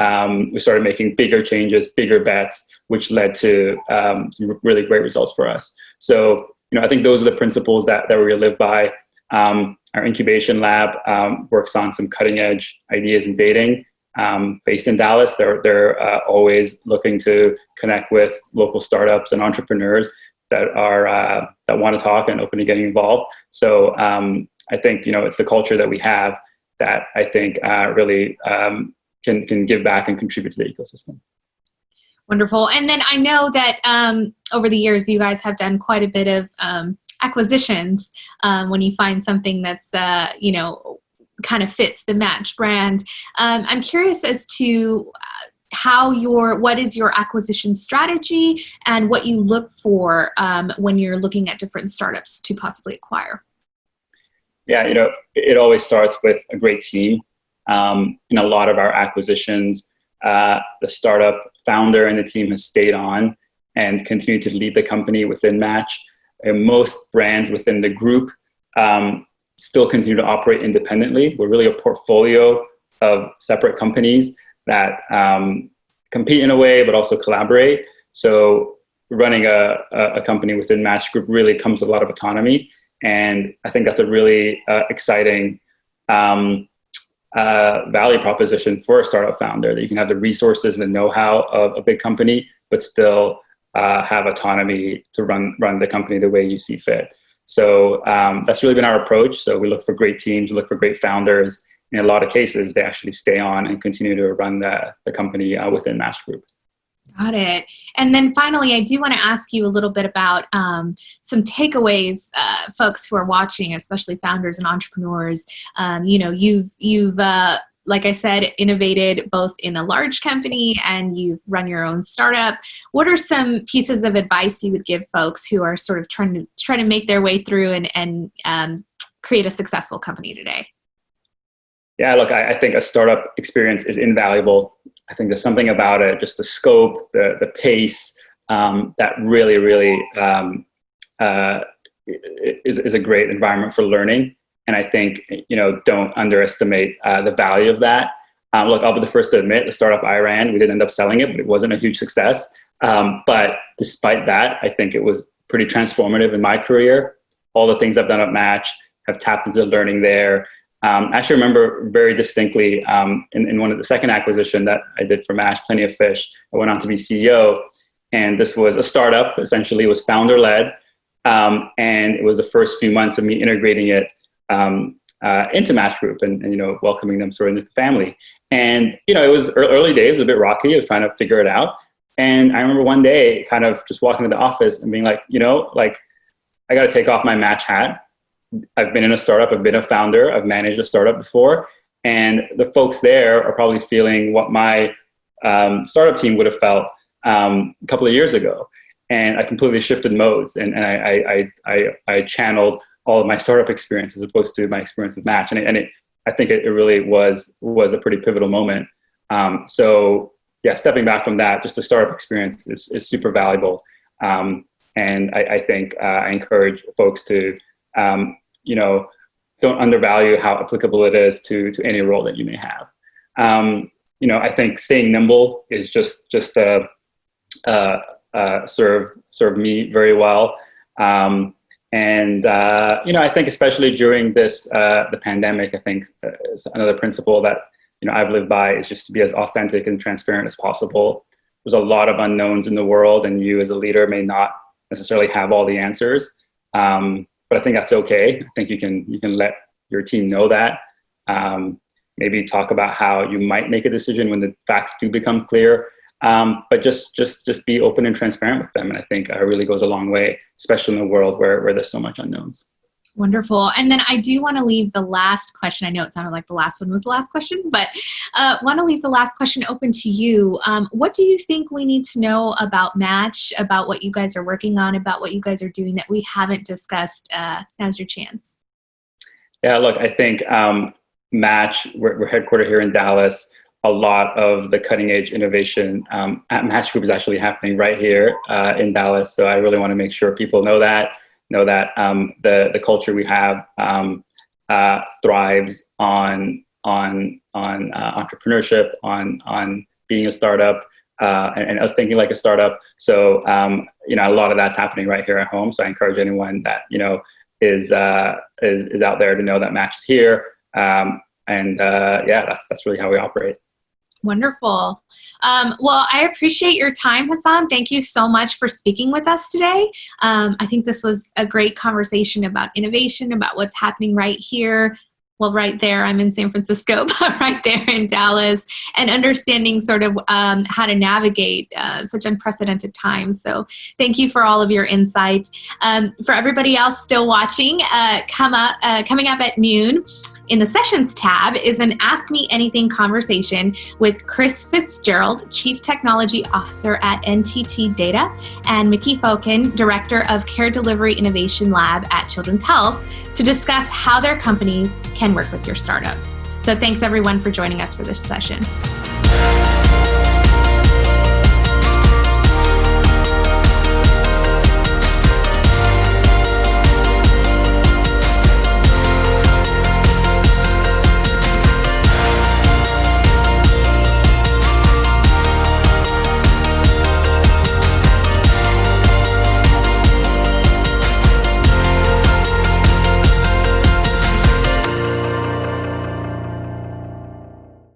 we started making bigger changes, bigger bets, which led to some really great results for us. So, I think those are the principles that we live by. Our incubation lab works on some cutting edge ideas in dating. Based in Dallas, they're always looking to connect with local startups and entrepreneurs that want to talk and open to getting involved. So I think it's the culture that we have that I think really can give back and contribute to the ecosystem. Wonderful. And then I know that over the years you guys have done quite a bit of acquisitions when you find something that's kind of fits the Match brand. I'm curious as to what is your acquisition strategy and what you look for when you're looking at different startups to possibly acquire. Yeah, it always starts with a great team. In a lot of our acquisitions, the startup founder and the team has stayed on and continued to lead the company within Match. And most brands within the group still continue to operate independently. We're really a portfolio of separate companies that compete in a way, but also collaborate. So running a company within Match Group really comes with a lot of autonomy. And I think that's a really exciting value proposition for a startup founder, that you can have the resources and the know-how of a big company, but still have autonomy to run the company the way you see fit. So that's really been our approach. So we look for great teams, we look for great founders. In a lot of cases, they actually stay on and continue to run the company within Match Group. Got it. And then finally, I do want to ask you a little bit about some takeaways, folks who are watching, especially founders and entrepreneurs. You've like I said, innovated both in a large company and you've run your own startup. What are some pieces of advice you would give folks who are sort of trying to make their way through and create a successful company today? Yeah, look, I think a startup experience is invaluable. I think there's something about it, just the scope, the pace, that really, really is a great environment for learning. And I think, don't underestimate the value of that. Look, I'll be the first to admit, the startup I ran, we didn't end up selling it, but it wasn't a huge success. But despite that, I think it was pretty transformative in my career. All the things I've done at Match have tapped into the learning there. I actually remember very distinctly in one of the second acquisition that I did for Match, Plenty of Fish, I went on to be CEO. And this was a startup, essentially. It was founder-led. And it was the first few months of me integrating it into Match Group and welcoming them sort of into the family. And, it was early days, a bit rocky. I was trying to figure it out. And I remember one day kind of just walking to the office and being like, I got to take off my Match hat. I've been in a startup. I've been a founder. I've managed a startup before. And the folks there are probably feeling what my startup team would have felt a couple of years ago. And I completely shifted modes. And I channeled all of my startup experience as opposed to my experience with Match. And I think it really was a pretty pivotal moment. So yeah, stepping back from that, just the startup experience is super valuable. And I think I encourage folks to, don't undervalue how applicable it is to any role that you may have. I think staying nimble is just served me very well. I think especially during the pandemic, I think another principle that, I've lived by is just to be as authentic and transparent as possible. There's a lot of unknowns in the world, and you as a leader may not necessarily have all the answers. But I think that's okay. I think you can let your team know that. Maybe talk about how you might make a decision when the facts do become clear. But just be open and transparent with them. And I think it really goes a long way, especially in a world where there's so much unknowns. Wonderful. And then I do want to leave the last question. I know it sounded like the last one was the last question, but want to leave the last question open to you. What do you think we need to know about Match, about what you guys are working on, about what you guys are doing that we haven't discussed? Now's your chance. Yeah, look, I think Match, we're headquartered here in Dallas. A lot of the cutting edge innovation at Match Group is actually happening right here in Dallas. So I really want to make sure people know that the culture we have thrives on entrepreneurship, on being a startup, and thinking like a startup. So a lot of that's happening right here at home. So I encourage anyone that is out there to know that Match is here. That's really how we operate. Wonderful. Well, I appreciate your time, Hassan. Thank you so much for speaking with us today. I think this was a great conversation about innovation, about what's happening right here. Well, right there, I'm in San Francisco, but right there in Dallas, and understanding sort of how to navigate such unprecedented times. So thank you for all of your insights. For everybody else still watching, coming up at noon, in the Sessions tab is an Ask Me Anything conversation with Chris Fitzgerald, Chief Technology Officer at NTT Data, and Mickey Fokin, Director of Care Delivery Innovation Lab at Children's Health, to discuss how their companies can work with your startups. So thanks everyone for joining us for this session.